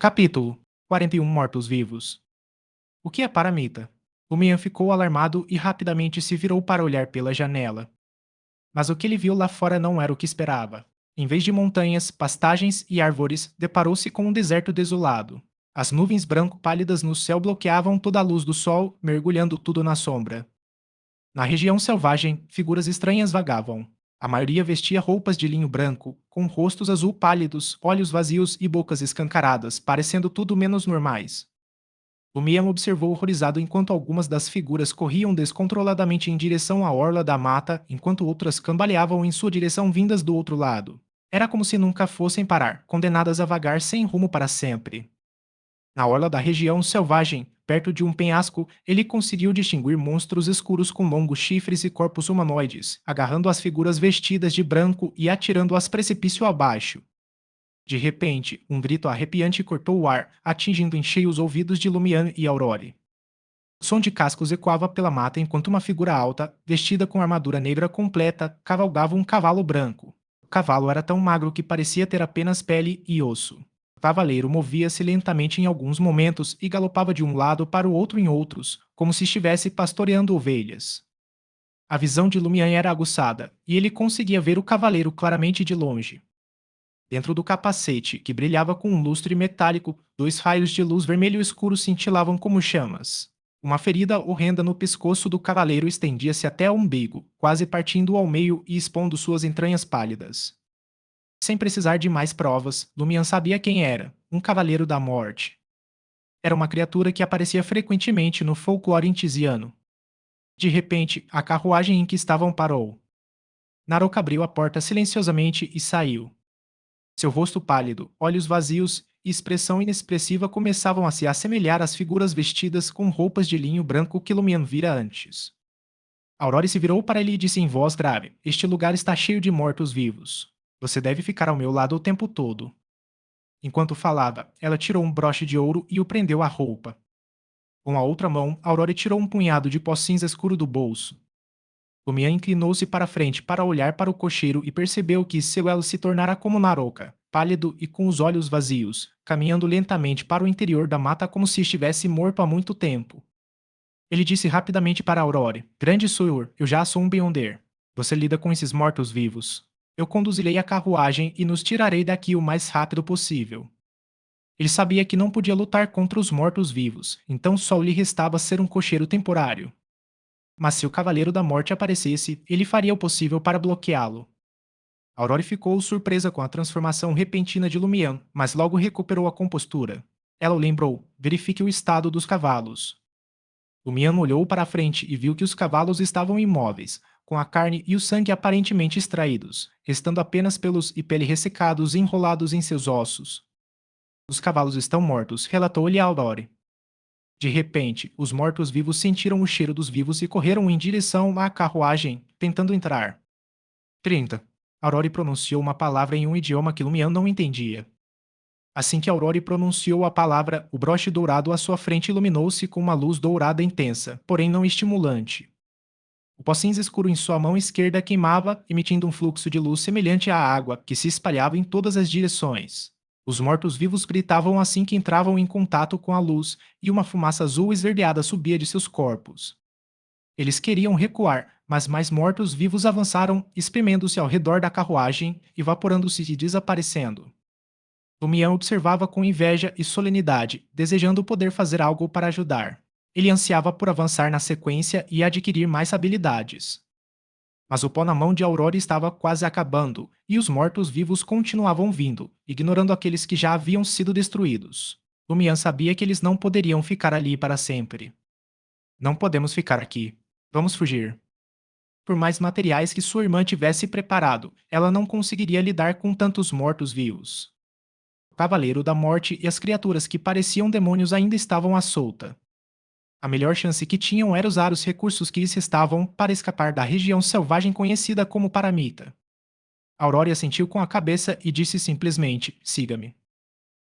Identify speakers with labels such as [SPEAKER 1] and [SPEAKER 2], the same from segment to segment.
[SPEAKER 1] Capítulo 41 Mortos-vivos. O que é paramita? Lumian ficou alarmado e rapidamente se virou para olhar pela janela. Mas o que ele viu lá fora não era o que esperava. Em vez de montanhas, pastagens e árvores, deparou-se com um deserto desolado. As nuvens branco pálidas no céu bloqueavam toda a luz do sol, mergulhando tudo na sombra. Na região selvagem, figuras estranhas vagavam. A maioria vestia roupas de linho branco, com rostos azul pálidos, olhos vazios e bocas escancaradas, parecendo tudo menos normais. Lumian observou horrorizado enquanto algumas das figuras corriam descontroladamente em direção à orla da mata, enquanto outras cambaleavam em sua direção vindas do outro lado. Era como se nunca fossem parar, condenadas a vagar sem rumo para sempre. Na orla da região selvagem, perto de um penhasco, ele conseguiu distinguir monstros escuros com longos chifres e corpos humanoides, agarrando as figuras vestidas de branco e atirando-as precipício abaixo. De repente, um grito arrepiante cortou o ar, atingindo em cheio os ouvidos de Lumian e Aurore. O som de cascos ecoava pela mata enquanto uma figura alta, vestida com armadura negra completa, cavalgava um cavalo branco. O cavalo era tão magro que parecia ter apenas pele e osso. O cavaleiro movia-se lentamente em alguns momentos e galopava de um lado para o outro em outros, como se estivesse pastoreando ovelhas. A visão de Lumian era aguçada, e ele conseguia ver o cavaleiro claramente de longe. Dentro do capacete, que brilhava com um lustre metálico, dois raios de luz vermelho escuro cintilavam como chamas. Uma ferida horrenda no pescoço do cavaleiro estendia-se até o umbigo, quase partindo ao meio e expondo suas entranhas pálidas. Sem precisar de mais provas, Lumian sabia quem era: um cavaleiro da morte. Era uma criatura que aparecia frequentemente no folclore intisiano. De repente, a carruagem em que estavam parou. Naroka abriu a porta silenciosamente e saiu. Seu rosto pálido, olhos vazios e expressão inexpressiva começavam a se assemelhar às figuras vestidas com roupas de linho branco que Lumian vira antes. Aurore se virou para ele e disse em voz grave: "Este lugar está cheio de mortos-vivos. Você deve ficar ao meu lado o tempo todo." Enquanto falava, ela tirou um broche de ouro e o prendeu à roupa. Com a outra mão, Aurore tirou um punhado de pó cinza escuro do bolso. Lumian inclinou-se para a frente para olhar para o cocheiro e percebeu que seu elo se tornara como Naroka, pálido e com os olhos vazios, caminhando lentamente para o interior da mata como se estivesse morto há muito tempo. Ele disse rapidamente para Aurore: "Grande senhor, eu já sou um Beyonder. Você lida com esses mortos-vivos. Eu conduzirei a carruagem e nos tirarei daqui o mais rápido possível." Ele sabia que não podia lutar contra os mortos-vivos, então só lhe restava ser um cocheiro temporário. Mas se o Cavaleiro da Morte aparecesse, ele faria o possível para bloqueá-lo. Aurore ficou surpresa com a transformação repentina de Lumian, mas logo recuperou a compostura. Ela o lembrou: "Verifique o estado dos cavalos." Lumian olhou para a frente e viu que os cavalos estavam imóveis, com a carne e o sangue aparentemente extraídos, restando apenas pelos e pele ressecados enrolados em seus ossos. "Os cavalos estão mortos", relatou-lhe Aurore. De repente, os mortos-vivos sentiram o cheiro dos vivos e correram em direção à carruagem, tentando entrar. 30. Aurore pronunciou uma palavra em um idioma que Lumian não entendia. Assim que Aurore pronunciou a palavra, o broche dourado à sua frente iluminou-se com uma luz dourada intensa, porém não estimulante. O pó cinza escuro em sua mão esquerda queimava, emitindo um fluxo de luz semelhante à água que se espalhava em todas as direções. Os mortos-vivos gritavam assim que entravam em contato com a luz, e uma fumaça azul esverdeada subia de seus corpos. Eles queriam recuar, mas mais mortos-vivos avançaram, espremendo-se ao redor da carruagem, evaporando-se e desaparecendo. Lumião observava com inveja e solenidade, desejando poder fazer algo para ajudar. Ele ansiava por avançar na sequência e adquirir mais habilidades. Mas o pó na mão de Aurora estava quase acabando, e os mortos-vivos continuavam vindo, ignorando aqueles que já haviam sido destruídos. Lumian sabia que eles não poderiam ficar ali para sempre. "Não podemos ficar aqui. Vamos fugir." Por mais materiais que sua irmã tivesse preparado, ela não conseguiria lidar com tantos mortos-vivos. O Cavaleiro da Morte e as criaturas que pareciam demônios ainda estavam à solta. A melhor chance que tinham era usar os recursos que lhes restavam para escapar da região selvagem conhecida como Paramita. Aurora assentiu com a cabeça e disse simplesmente: "Siga-me."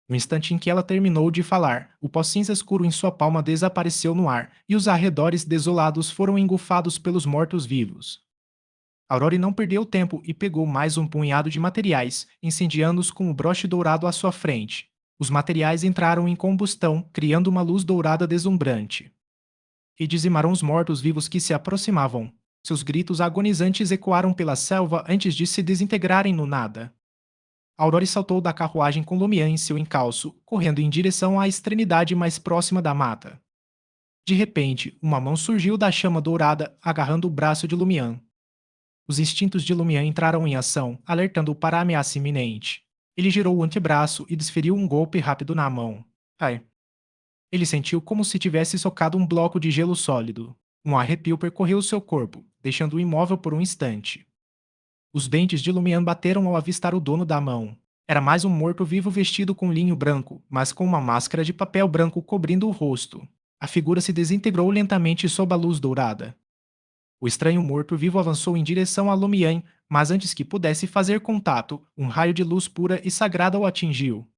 [SPEAKER 1] No instante em que ela terminou de falar, o pó cinza escuro em sua palma desapareceu no ar e os arredores desolados foram engolfados pelos mortos-vivos. Aurora não perdeu tempo e pegou mais um punhado de materiais, incendiando-os com o broche dourado à sua frente. Os materiais entraram em combustão, criando uma luz dourada deslumbrante. E dizimaram os mortos-vivos que se aproximavam. Seus gritos agonizantes ecoaram pela selva antes de se desintegrarem no nada. Aurore saltou da carruagem com Lumian em seu encalço, correndo em direção à extremidade mais próxima da mata. De repente, uma mão surgiu da chama dourada, agarrando o braço de Lumian. Os instintos de Lumian entraram em ação, alertando-o para a ameaça iminente. Ele girou o antebraço e desferiu um golpe rápido na mão. Ai. Ele sentiu como se tivesse socado um bloco de gelo sólido. Um arrepio percorreu seu corpo, deixando-o imóvel por um instante. Os dentes de Lumian bateram ao avistar o dono da mão. Era mais um morto-vivo vestido com linho branco, mas com uma máscara de papel branco cobrindo o rosto. A figura se desintegrou lentamente sob a luz dourada. O estranho morto-vivo avançou em direção a Lumian, mas antes que pudesse fazer contato, um raio de luz pura e sagrada o atingiu.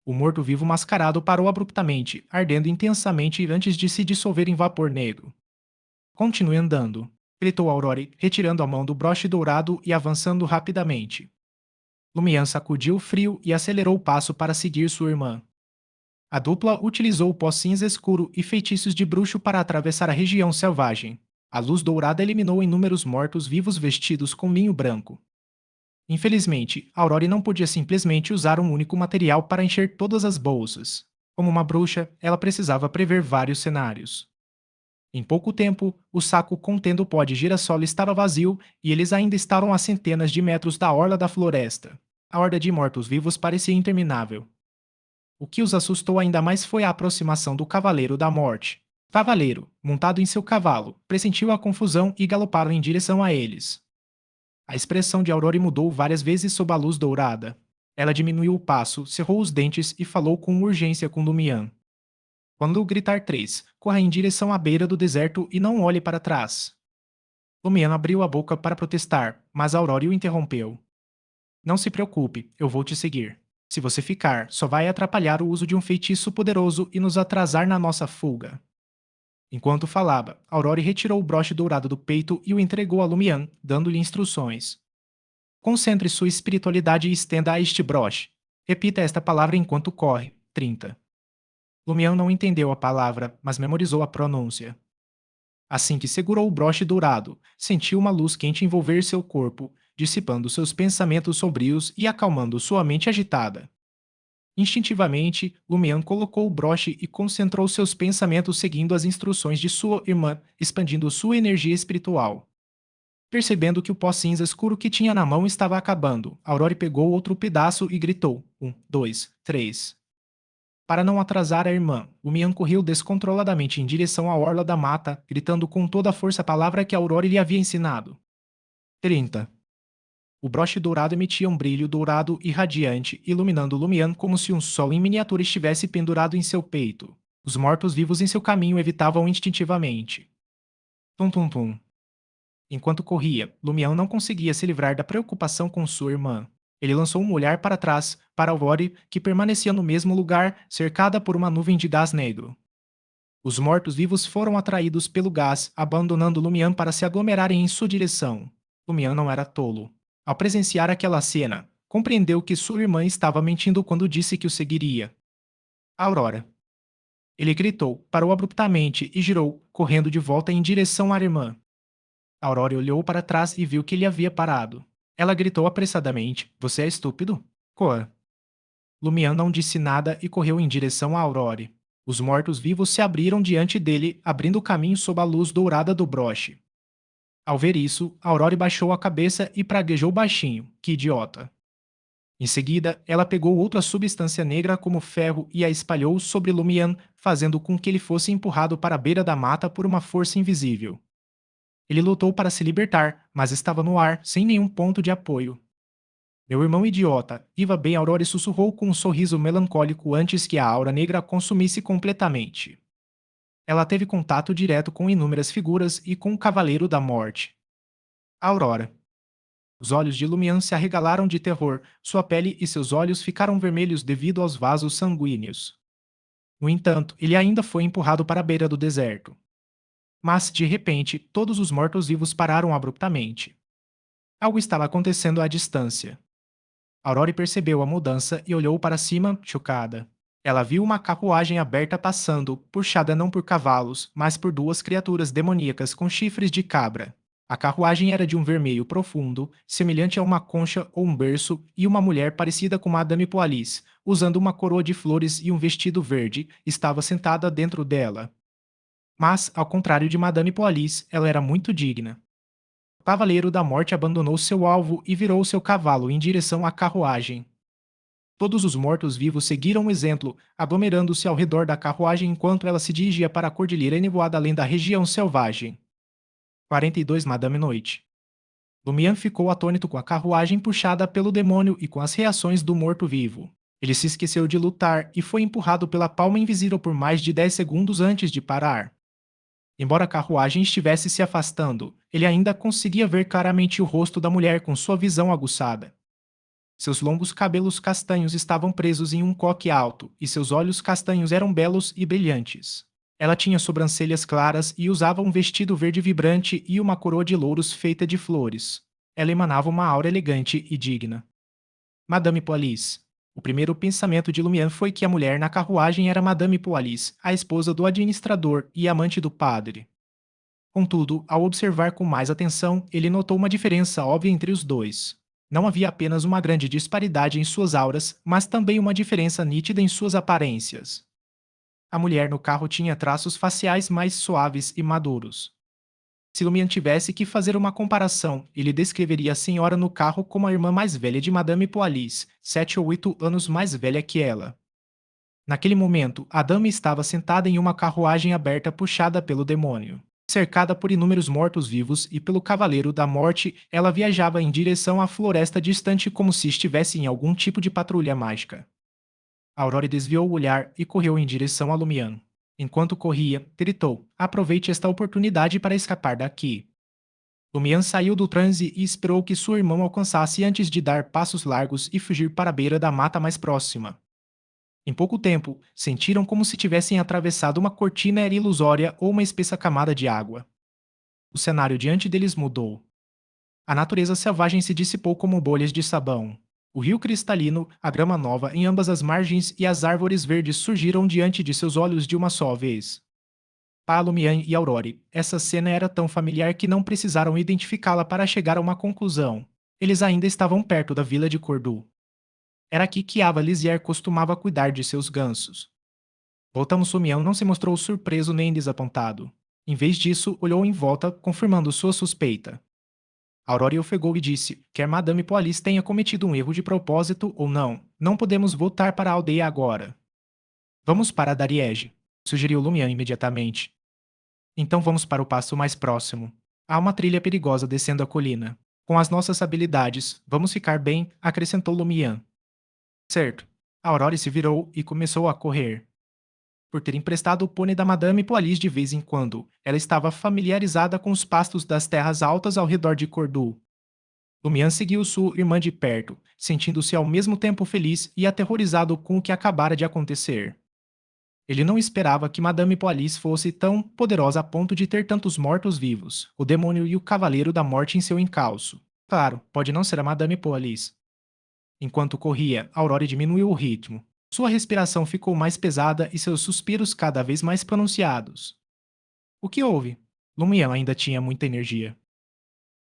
[SPEAKER 1] O morto-vivo mascarado parou abruptamente, ardendo intensamente antes de se dissolver em vapor negro. Continue andando, gritou Aurore, retirando a mão do broche dourado e avançando rapidamente. Lumian sacudiu o frio e acelerou o passo para seguir sua irmã. A dupla utilizou o pó cinza escuro e feitiços de bruxo para atravessar a região selvagem. A luz dourada eliminou inúmeros mortos-vivos vestidos com linho branco. Infelizmente, Aurore não podia simplesmente usar um único material para encher todas as bolsas. Como uma bruxa, ela precisava prever vários cenários. Em pouco tempo, o saco contendo o pó de girassol estava vazio e eles ainda estavam a centenas de metros da orla da floresta. A horda de mortos-vivos parecia interminável. O que os assustou ainda mais foi a aproximação do Cavaleiro da Morte. O cavaleiro, montado em seu cavalo, pressentiu a confusão e galoparam em direção a eles. A expressão de Aurore mudou várias vezes sob a luz dourada. Ela diminuiu o passo, cerrou os dentes e falou com urgência com Lumian. Quando gritar 3, corra em direção à beira do deserto e não olhe para trás. Lumian abriu a boca para protestar, mas Aurore o interrompeu. Não se preocupe, eu vou te seguir. Se você ficar, só vai atrapalhar o uso de um feitiço poderoso e nos atrasar na nossa fuga. Enquanto falava, Aurore retirou o broche dourado do peito e o entregou a Lumian, dando-lhe instruções. Concentre sua espiritualidade e estenda a este broche. Repita esta palavra enquanto corre. 30. Lumian não entendeu a palavra, mas memorizou a pronúncia. Assim que segurou o broche dourado, sentiu uma luz quente envolver seu corpo, dissipando seus pensamentos sombrios e acalmando sua mente agitada. Instintivamente, Lumian colocou o broche e concentrou seus pensamentos seguindo as instruções de sua irmã, expandindo sua energia espiritual. Percebendo que o pó cinza escuro que tinha na mão estava acabando, Aurore pegou outro pedaço e gritou: 1, 2, 3. Para não atrasar a irmã, Lumian correu descontroladamente em direção à orla da mata, gritando com toda a força a palavra que Aurore lhe havia ensinado. 30. O broche dourado emitia um brilho dourado e radiante, iluminando Lumian como se um sol em miniatura estivesse pendurado em seu peito. Os mortos-vivos em seu caminho evitavam instintivamente. Tum tum tum. Enquanto corria, Lumian não conseguia se livrar da preocupação com sua irmã. Ele lançou um olhar para trás, para Aurore, que permanecia no mesmo lugar, cercada por uma nuvem de gás negro. Os mortos-vivos foram atraídos pelo gás, abandonando Lumian para se aglomerarem em sua direção. Lumian não era tolo. Ao presenciar aquela cena, compreendeu que sua irmã estava mentindo quando disse que o seguiria. Aurora. Ele gritou, parou abruptamente e girou, correndo de volta em direção à irmã. Aurora olhou para trás e viu que ele havia parado. Ela gritou apressadamente: Você é estúpido? Coa. Lumian não disse nada e correu em direção a Aurore. Os mortos-vivos se abriram diante dele, abrindo caminho sob a luz dourada do broche. Ao ver isso, Aurore baixou a cabeça e praguejou baixinho: Que idiota! Em seguida, ela pegou outra substância negra como ferro e a espalhou sobre Lumian, fazendo com que ele fosse empurrado para a beira da mata por uma força invisível. Ele lutou para se libertar, mas estava no ar, sem nenhum ponto de apoio. Meu irmão idiota, Iva bem Aurore sussurrou com um sorriso melancólico antes que a aura negra a consumisse completamente. Ela teve contato direto com inúmeras figuras e com o Cavaleiro da Morte. Aurora. Os olhos de Lumian se arregalaram de terror, sua pele e seus olhos ficaram vermelhos devido aos vasos sanguíneos. No entanto, ele ainda foi empurrado para a beira do deserto. Mas, de repente, todos os mortos-vivos pararam abruptamente. Algo estava acontecendo à distância. Aurora percebeu a mudança e olhou para cima, chocada. Ela viu uma carruagem aberta passando, puxada não por cavalos, mas por duas criaturas demoníacas com chifres de cabra. A carruagem era de um vermelho profundo, semelhante a uma concha ou um berço, e uma mulher parecida com Madame Poalis, usando uma coroa de flores e um vestido verde, estava sentada dentro dela. Mas, ao contrário de Madame Poalis, ela era muito digna. O Cavaleiro da Morte abandonou seu alvo e virou seu cavalo em direção à carruagem. Todos os mortos-vivos seguiram o exemplo, aglomerando-se ao redor da carruagem enquanto ela se dirigia para a cordilheira enevoada além da região selvagem. 42 Madame Noite. Lumian ficou atônito com a carruagem puxada pelo demônio e com as reações do morto-vivo. Ele se esqueceu de lutar e foi empurrado pela palma invisível por mais de 10 segundos antes de parar. Embora a carruagem estivesse se afastando, ele ainda conseguia ver claramente o rosto da mulher com sua visão aguçada. Seus longos cabelos castanhos estavam presos em um coque alto, e seus olhos castanhos eram belos e brilhantes. Ela tinha sobrancelhas claras e usava um vestido verde vibrante e uma coroa de louros feita de flores. Ela emanava uma aura elegante e digna. Madame Poalis. O primeiro pensamento de Lumian foi que a mulher na carruagem era Madame Poalis, a esposa do administrador e amante do padre. Contudo, ao observar com mais atenção, ele notou uma diferença óbvia entre os dois. Não havia apenas uma grande disparidade em suas auras, mas também uma diferença nítida em suas aparências. A mulher no carro tinha traços faciais mais suaves e maduros. Se Lumian tivesse que fazer uma comparação, ele descreveria a senhora no carro como a irmã mais velha de Madame Poalis, 7 ou 8 anos mais velha que ela. Naquele momento, a dama estava sentada em uma carruagem aberta puxada pelo demônio. Cercada por inúmeros mortos-vivos e pelo Cavaleiro da Morte, ela viajava em direção à floresta distante como se estivesse em algum tipo de patrulha mágica. Aurora desviou o olhar e correu em direção a Lumian. Enquanto corria, gritou: "Aproveite esta oportunidade para escapar daqui." Lumian saiu do transe e esperou que sua irmã o alcançasse antes de dar passos largos e fugir para a beira da mata mais próxima. Em pouco tempo, sentiram como se tivessem atravessado uma cortina ilusória ou uma espessa camada de água. O cenário diante deles mudou. A natureza selvagem se dissipou como bolhas de sabão. O rio cristalino, a grama nova em ambas as margens e as árvores verdes surgiram diante de seus olhos de uma só vez. Para Lumian e Aurore, essa cena era tão familiar que não precisaram identificá-la para chegar a uma conclusão. Eles ainda estavam perto da vila de Cordu. Era aqui que Ava Lisier costumava cuidar de seus gansos. Voltamos Lumian não se mostrou surpreso nem desapontado. Em vez disso, olhou em volta, confirmando sua suspeita. Aurora ofegou e disse: "Quer Madame Poalis tenha cometido um erro de propósito ou não, não podemos voltar para a aldeia agora." "Vamos para Dariege", sugeriu Lumian imediatamente. "Então vamos para o passo mais próximo. Há uma trilha perigosa descendo a colina. Com as nossas habilidades, vamos ficar bem", acrescentou Lumian. "Certo." Aurora se virou e começou a correr. Por ter emprestado o pônei da Madame Poalis de vez em quando, ela estava familiarizada com os pastos das terras altas ao redor de Cordu. Lumian seguiu sua irmã de perto, sentindo-se ao mesmo tempo feliz e aterrorizado com o que acabara de acontecer. Ele não esperava que Madame Poalis fosse tão poderosa a ponto de ter tantos mortos-vivos, o demônio e o Cavaleiro da Morte em seu encalço. Claro, pode não ser a Madame Poalis. Enquanto corria, Aurora diminuiu o ritmo. Sua respiração ficou mais pesada e seus suspiros cada vez mais pronunciados. O que houve? Lumian ainda tinha muita energia.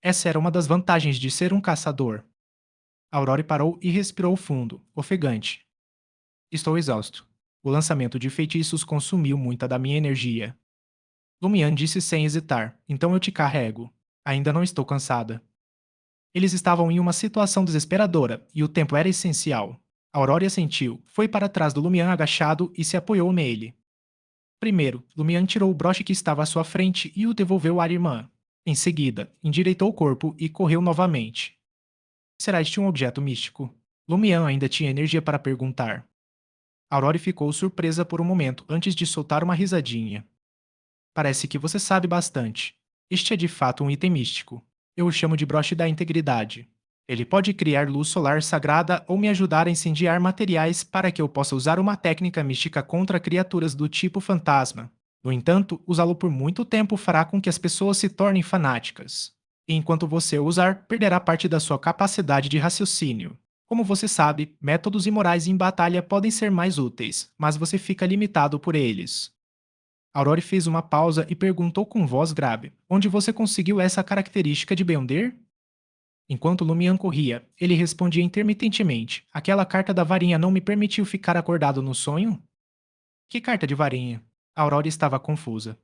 [SPEAKER 1] Essa era uma das vantagens de ser um caçador. Aurora parou e respirou fundo, ofegante. "Estou exausto. O lançamento de feitiços consumiu muita da minha energia." Lumian disse sem hesitar: "Então eu te carrego. Ainda não estou cansada." Eles estavam em uma situação desesperadora e o tempo era essencial. Aurora sentiu, foi para trás do Lumian agachado e se apoiou nele. Primeiro, Lumian tirou o broche que estava à sua frente e o devolveu à irmã. Em seguida, endireitou o corpo e correu novamente. "Será este um objeto místico?" Lumian ainda tinha energia para perguntar. Aurora ficou surpresa por um momento antes de soltar uma risadinha. "Parece que você sabe bastante. Este é de fato um item místico. Eu o chamo de broche da integridade. Ele pode criar luz solar sagrada ou me ajudar a incendiar materiais para que eu possa usar uma técnica mística contra criaturas do tipo fantasma. No entanto, usá-lo por muito tempo fará com que as pessoas se tornem fanáticas. E enquanto você o usar, perderá parte da sua capacidade de raciocínio." Como você sabe, métodos imorais em batalha podem ser mais úteis, mas você fica limitado por eles. Aurore fez uma pausa e perguntou com voz grave: Onde você conseguiu essa característica de Beyonder? Enquanto Lumian corria, ele respondia intermitentemente: Aquela carta da varinha não me permitiu ficar acordado no sonho? Que carta de varinha? Aurore estava confusa.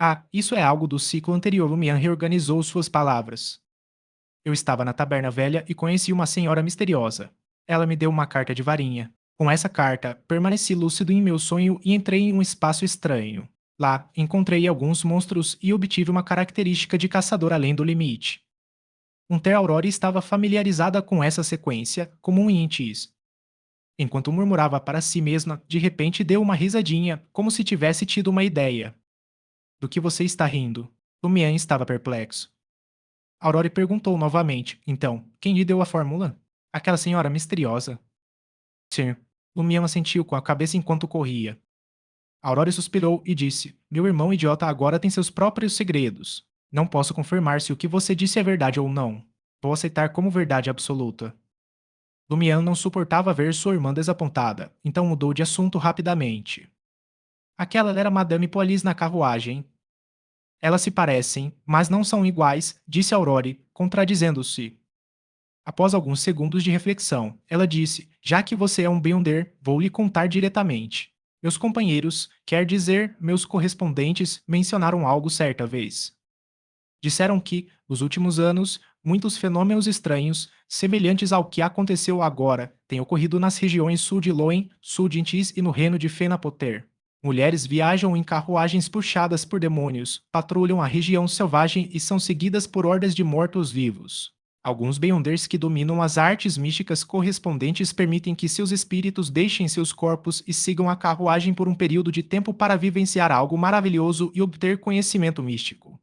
[SPEAKER 1] Ah, isso é algo do ciclo anterior. Lumian reorganizou suas palavras. Eu estava na taberna velha e conheci uma senhora misteriosa. Ela me deu uma carta de varinha. Com essa carta, permaneci lúcido em meu sonho e entrei em um espaço estranho. Lá, encontrei alguns monstros e obtive uma característica de caçador além do limite. Ter Aurora estava familiarizada com essa sequência, como um intis. Enquanto murmurava para si mesma, de repente deu uma risadinha, como se tivesse tido uma ideia. Do que você está rindo? Lumian estava perplexo. Aurore perguntou novamente: Então, quem lhe deu a fórmula? Aquela senhora misteriosa. Sim. Lumian assentiu com a cabeça enquanto corria. Aurore suspirou e disse: Meu irmão idiota agora tem seus próprios segredos. Não posso confirmar se o que você disse é verdade ou não. Vou aceitar como verdade absoluta. Lumian não suportava ver sua irmã desapontada, então mudou de assunto rapidamente. Aquela era Madame Polis na carruagem. Elas se parecem, mas não são iguais, disse Aurore, contradizendo-se. Após alguns segundos de reflexão, ela disse: Já que você é um Beyonder, vou lhe contar diretamente. Meus companheiros, quer dizer, meus correspondentes, mencionaram algo certa vez. Disseram que, nos últimos anos, muitos fenômenos estranhos, semelhantes ao que aconteceu agora, têm ocorrido nas regiões sul de Loen, sul de Intis e no reino de Fenapoter. Mulheres viajam em carruagens puxadas por demônios, patrulham a região selvagem e são seguidas por hordas de mortos-vivos. Alguns Beyonders que dominam as artes místicas correspondentes permitem que seus espíritos deixem seus corpos e sigam a carruagem por um período de tempo para vivenciar algo maravilhoso e obter conhecimento místico.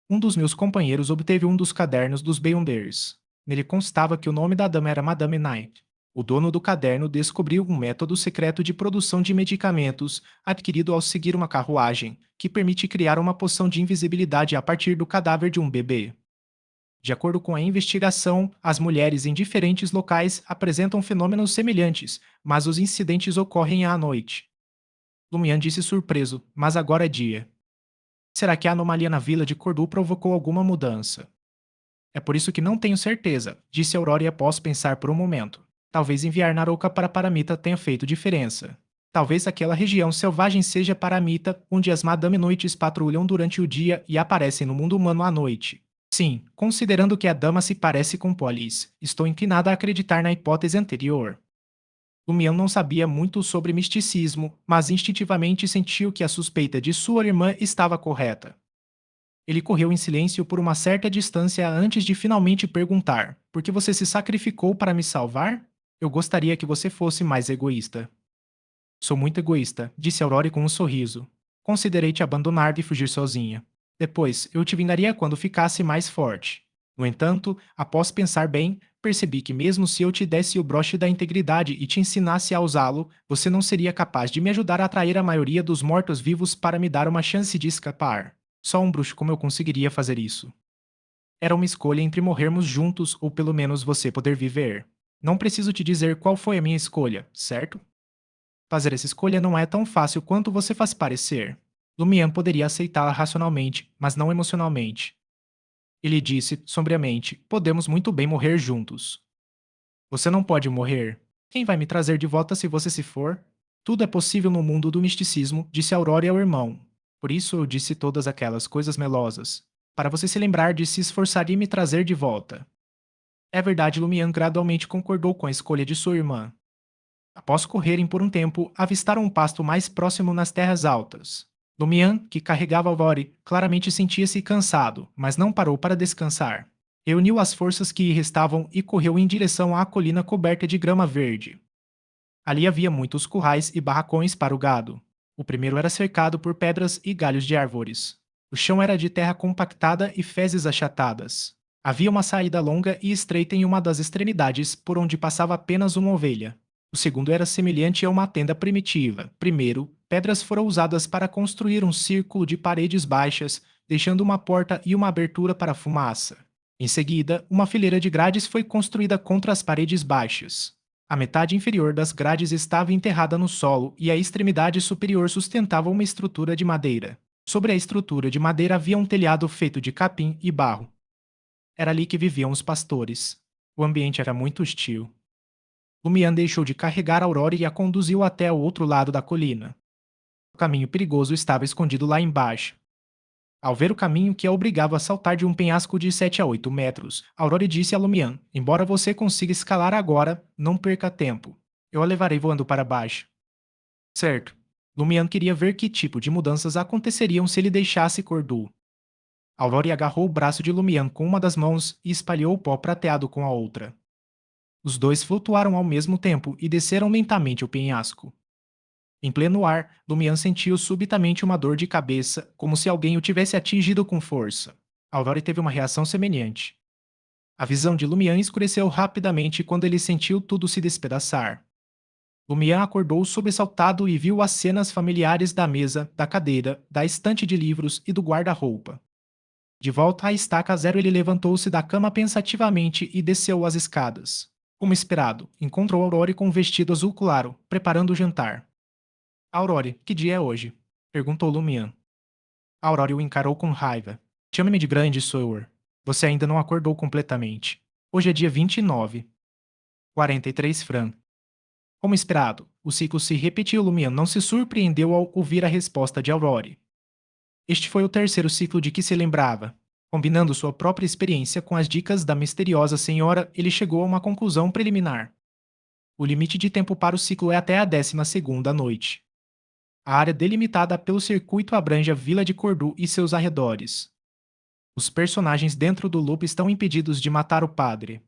[SPEAKER 1] Um dos meus companheiros obteve um dos cadernos dos Beyonders. Nele constava que o nome da dama era Madame Knight. O dono do caderno descobriu um método secreto de produção de medicamentos adquirido ao seguir uma carruagem, que permite criar uma poção de invisibilidade a partir do cadáver de um bebê. De acordo com a investigação, as mulheres em diferentes locais apresentam fenômenos semelhantes, mas os incidentes ocorrem à noite. Lumian disse surpreso, mas agora é dia. Será que a anomalia na vila de Cordu provocou alguma mudança? É por isso que não tenho certeza, disse Aurora após pensar por um momento. Talvez enviar Naroka para Paramita tenha feito diferença. Talvez aquela região selvagem seja Paramita, onde as Madame Noites patrulham durante o dia e aparecem no mundo humano à noite. Sim, considerando que a dama se parece com Polis, estou inclinada a acreditar na hipótese anterior. Lumian não sabia muito sobre misticismo, mas instintivamente sentiu que a suspeita de sua irmã estava correta. Ele correu em silêncio por uma certa distância antes de finalmente perguntar: Por que você se sacrificou para me salvar? Eu gostaria que você fosse mais egoísta. Sou muito egoísta, disse Aurore com um sorriso. Considerei te abandonar e fugir sozinha. Depois, eu te vingaria quando ficasse mais forte. No entanto, após pensar bem, percebi que mesmo se eu te desse o broche da integridade e te ensinasse a usá-lo, você não seria capaz de me ajudar a atrair a maioria dos mortos-vivos para me dar uma chance de escapar. Só um bruxo como eu conseguiria fazer isso. Era uma escolha entre morrermos juntos ou pelo menos você poder viver. Não preciso te dizer qual foi a minha escolha, certo? Fazer essa escolha não é tão fácil quanto você faz parecer. Lumian poderia aceitá-la racionalmente, mas não emocionalmente. Ele disse, sombriamente: Podemos muito bem morrer juntos. Você não pode morrer. Quem vai me trazer de volta se você se for? Tudo é possível no mundo do misticismo, disse Aurora ao irmão. Por isso eu disse todas aquelas coisas melosas. Para você se lembrar de se esforçar e me trazer de volta. É verdade, Lumian gradualmente concordou com a escolha de sua irmã. Após correrem por um tempo, avistaram um pasto mais próximo nas terras altas. Lumian, que carregava Aurore, claramente sentia-se cansado, mas não parou para descansar. Reuniu as forças que lhe restavam e correu em direção à colina coberta de grama verde. Ali havia muitos currais e barracões para o gado. O primeiro era cercado por pedras e galhos de árvores. O chão era de terra compactada e fezes achatadas. Havia uma saída longa e estreita em uma das extremidades, por onde passava apenas uma ovelha. O segundo era semelhante a uma tenda primitiva. Primeiro, pedras foram usadas para construir um círculo de paredes baixas, deixando uma porta e uma abertura para a fumaça. Em seguida, uma fileira de grades foi construída contra as paredes baixas. A metade inferior das grades estava enterrada no solo e a extremidade superior sustentava uma estrutura de madeira. Sobre a estrutura de madeira havia um telhado feito de capim e barro. Era ali que viviam os pastores. O ambiente era muito hostil. Lumian deixou de carregar Aurora e a conduziu até o outro lado da colina. O caminho perigoso estava escondido lá embaixo. Ao ver o caminho que a obrigava a saltar de um penhasco de 7 a 8 metros, Aurora disse a Lumian: Embora você consiga escalar agora, não perca tempo. Eu a levarei voando para baixo. Certo. Lumian queria ver que tipo de mudanças aconteceriam se ele deixasse Cordu. Aurora agarrou o braço de Lumian com uma das mãos e espalhou o pó prateado com a outra. Os dois flutuaram ao mesmo tempo e desceram lentamente o penhasco. Em pleno ar, Lumian sentiu subitamente uma dor de cabeça, como se alguém o tivesse atingido com força. Aurora teve uma reação semelhante. A visão de Lumian escureceu rapidamente quando ele sentiu tudo se despedaçar. Lumian acordou sobressaltado e viu as cenas familiares da mesa, da cadeira, da estante de livros e do guarda-roupa. De volta à estaca zero, ele levantou-se da cama pensativamente e desceu as escadas. Como esperado, encontrou Aurore com um vestido azul claro, preparando o jantar. Aurore, que dia é hoje? Perguntou Lumian. Aurore o encarou com raiva. Chame-me de grande, senhor. Você ainda não acordou completamente. Hoje é dia 29. 43 Fran. Como esperado, o ciclo se repetiu. Lumian não se surpreendeu ao ouvir a resposta de Aurore. Este foi o terceiro ciclo de que se lembrava. Combinando sua própria experiência com as dicas da misteriosa senhora, ele chegou a uma conclusão preliminar. O limite de tempo para o ciclo é até a 12ª noite. A área delimitada pelo circuito abrange a vila de Cordu e seus arredores. Os personagens dentro do loop estão impedidos de matar o padre.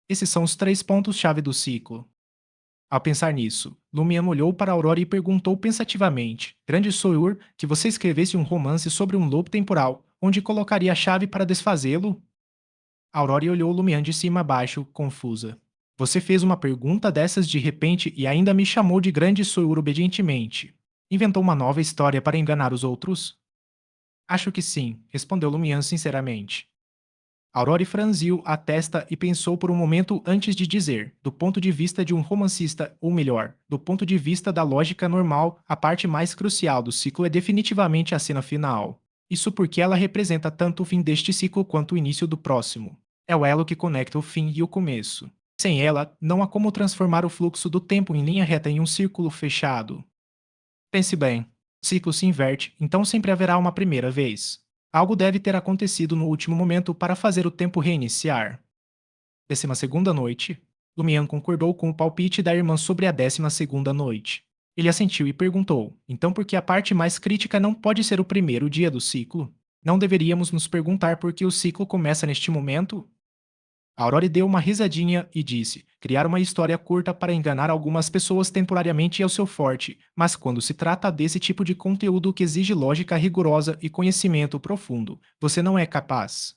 [SPEAKER 1] Esses são os 3 pontos-chave do ciclo. Ao pensar nisso, Lumian olhou para Aurora e perguntou pensativamente: Grande Sour, que você escrevesse um romance sobre um loop temporal, onde colocaria a chave para desfazê-lo? Aurora olhou Lumian de cima a baixo, confusa. Você fez uma pergunta dessas de repente e ainda me chamou de Grande Sour obedientemente. Inventou uma nova história para enganar os outros? Acho que sim, respondeu Lumian sinceramente. Aurora franziu a testa e pensou por um momento antes de dizer, do ponto de vista de um romancista, ou melhor, do ponto de vista da lógica normal, a parte mais crucial do ciclo é definitivamente a cena final. Isso porque ela representa tanto o fim deste ciclo quanto o início do próximo. É o elo que conecta o fim e o começo. Sem ela, não há como transformar o fluxo do tempo em linha reta em um círculo fechado. Pense bem. O ciclo se inverte, então sempre haverá uma primeira vez. Algo deve ter acontecido no último momento para fazer o tempo reiniciar. 12ª noite. Lumian concordou com o palpite da irmã sobre a 12ª noite. Ele assentiu e perguntou: então por que a parte mais crítica não pode ser o primeiro dia do ciclo? Não deveríamos nos perguntar por que o ciclo começa neste momento? Aurore deu uma risadinha e disse: criar uma história curta para enganar algumas pessoas temporariamente é o seu forte, mas quando se trata desse tipo de conteúdo que exige lógica rigorosa e conhecimento profundo, você não é capaz.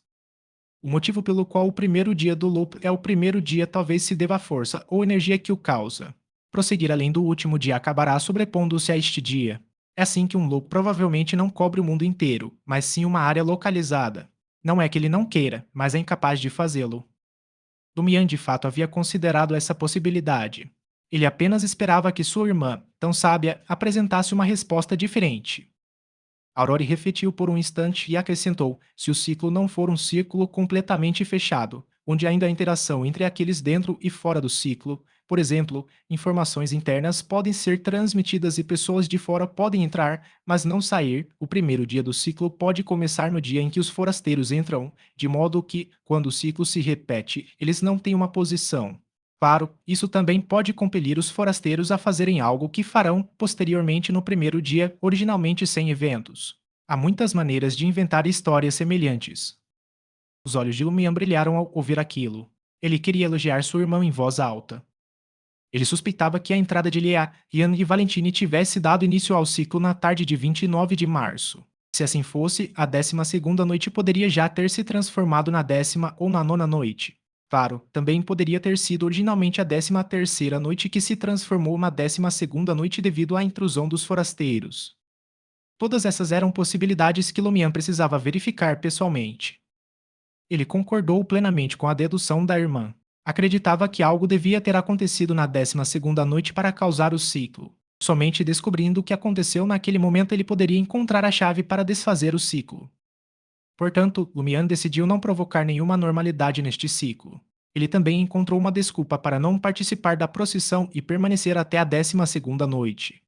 [SPEAKER 1] O motivo pelo qual o primeiro dia do loop é o primeiro dia talvez se deva à força ou energia que o causa. Prosseguir além do último dia acabará sobrepondo-se a este dia. É assim que um loop provavelmente não cobre o mundo inteiro, mas sim uma área localizada. Não é que ele não queira, mas é incapaz de fazê-lo. Lumian de fato havia considerado essa possibilidade. Ele apenas esperava que sua irmã, tão sábia, apresentasse uma resposta diferente. Aurore refletiu por um instante e acrescentou: se o ciclo não for um círculo completamente fechado, onde ainda há interação entre aqueles dentro e fora do ciclo, por exemplo, informações internas podem ser transmitidas e pessoas de fora podem entrar, mas não sair, o primeiro dia do ciclo pode começar no dia em que os forasteiros entram, de modo que, quando o ciclo se repete, eles não têm uma posição. Claro, isso também pode compelir os forasteiros a fazerem algo que farão posteriormente no primeiro dia, originalmente sem eventos. Há muitas maneiras de inventar histórias semelhantes. Os olhos de Lumian brilharam ao ouvir aquilo. Ele queria elogiar sua irmã em voz alta. Ele suspeitava que a entrada de Lia, Ian e Valentine tivesse dado início ao ciclo na tarde de 29 de março. Se assim fosse, a 12ª noite poderia já ter se transformado na 10ª ou na 9ª noite. Claro, também poderia ter sido originalmente a 13ª noite que se transformou na 12ª noite devido à intrusão dos forasteiros. Todas essas eram possibilidades que Lumian precisava verificar pessoalmente. Ele concordou plenamente com a dedução da irmã. Acreditava que algo devia ter acontecido na 12ª noite para causar o ciclo. Somente descobrindo o que aconteceu naquele momento ele poderia encontrar a chave para desfazer o ciclo. Portanto, Lumian decidiu não provocar nenhuma anormalidade neste ciclo. Ele também encontrou uma desculpa para não participar da procissão e permanecer até a 12ª noite.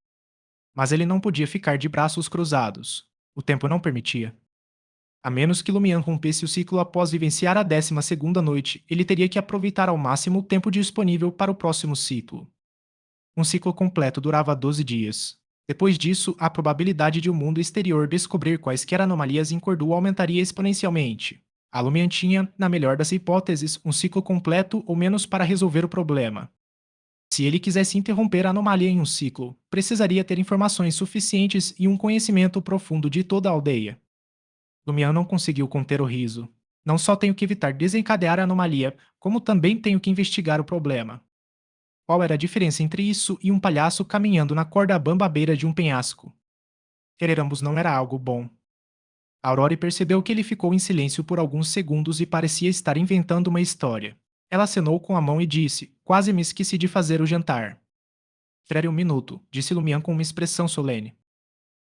[SPEAKER 1] Mas ele não podia ficar de braços cruzados. O tempo não permitia. A menos que Lumian rompesse o ciclo após vivenciar a 12ª noite, ele teria que aproveitar ao máximo o tempo disponível para o próximo ciclo. Um ciclo completo durava 12 dias. Depois disso, a probabilidade de o mundo exterior descobrir quaisquer anomalias em Cordu aumentaria exponencialmente. A Lumian tinha, na melhor das hipóteses, um ciclo completo ou menos para resolver o problema. Se ele quisesse interromper a anomalia em um ciclo, precisaria ter informações suficientes e um conhecimento profundo de toda a aldeia. Lumian não conseguiu conter o riso. Não só tenho que evitar desencadear a anomalia, como também tenho que investigar o problema. Qual era a diferença entre isso e um palhaço caminhando na corda bamba à beira de um penhasco? Querer ambos não era algo bom. Aurore percebeu que ele ficou em silêncio por alguns segundos e parecia estar inventando uma história. Ela acenou com a mão e disse: Quase me esqueci de fazer o jantar. Espere um minuto, disse Lumian com uma expressão solene.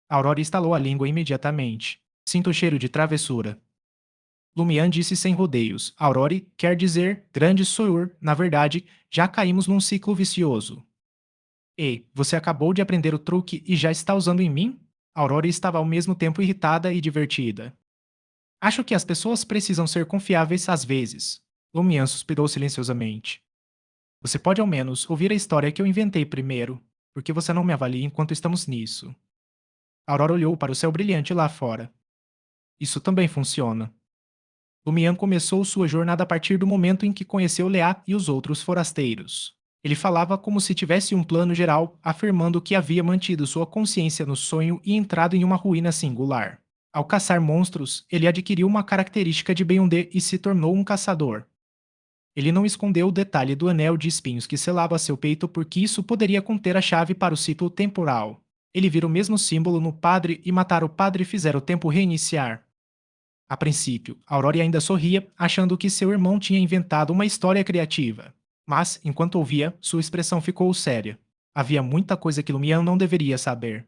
[SPEAKER 1] Aurore estalou a língua imediatamente. Sinto o cheiro de travessura. Lumian disse sem rodeios. Aurore quer dizer grande Sour, na verdade, já caímos num ciclo vicioso. Ei, você acabou de aprender o truque e já está usando em mim? Aurore estava ao mesmo tempo irritada e divertida. Acho que as pessoas precisam ser confiáveis às vezes. Lumian suspirou silenciosamente. Você pode ao menos ouvir a história que eu inventei primeiro, porque você não me avalia enquanto estamos nisso. Aurora olhou para o céu brilhante lá fora. Isso também funciona. Lumian começou sua jornada a partir do momento em que conheceu Leá e os outros forasteiros. Ele falava como se tivesse um plano geral, afirmando que havia mantido sua consciência no sonho e entrado em uma ruína singular. Ao caçar monstros, ele adquiriu uma característica de Beyondé e se tornou um caçador. Ele não escondeu o detalhe do anel de espinhos que selava seu peito porque isso poderia conter a chave para o ciclo temporal. Ele vira o mesmo símbolo no padre e matar o padre fizera o tempo reiniciar. A princípio, Aurora ainda sorria, achando que seu irmão tinha inventado uma história criativa. Mas, enquanto ouvia, sua expressão ficou séria. Havia muita coisa que Lumian não deveria saber.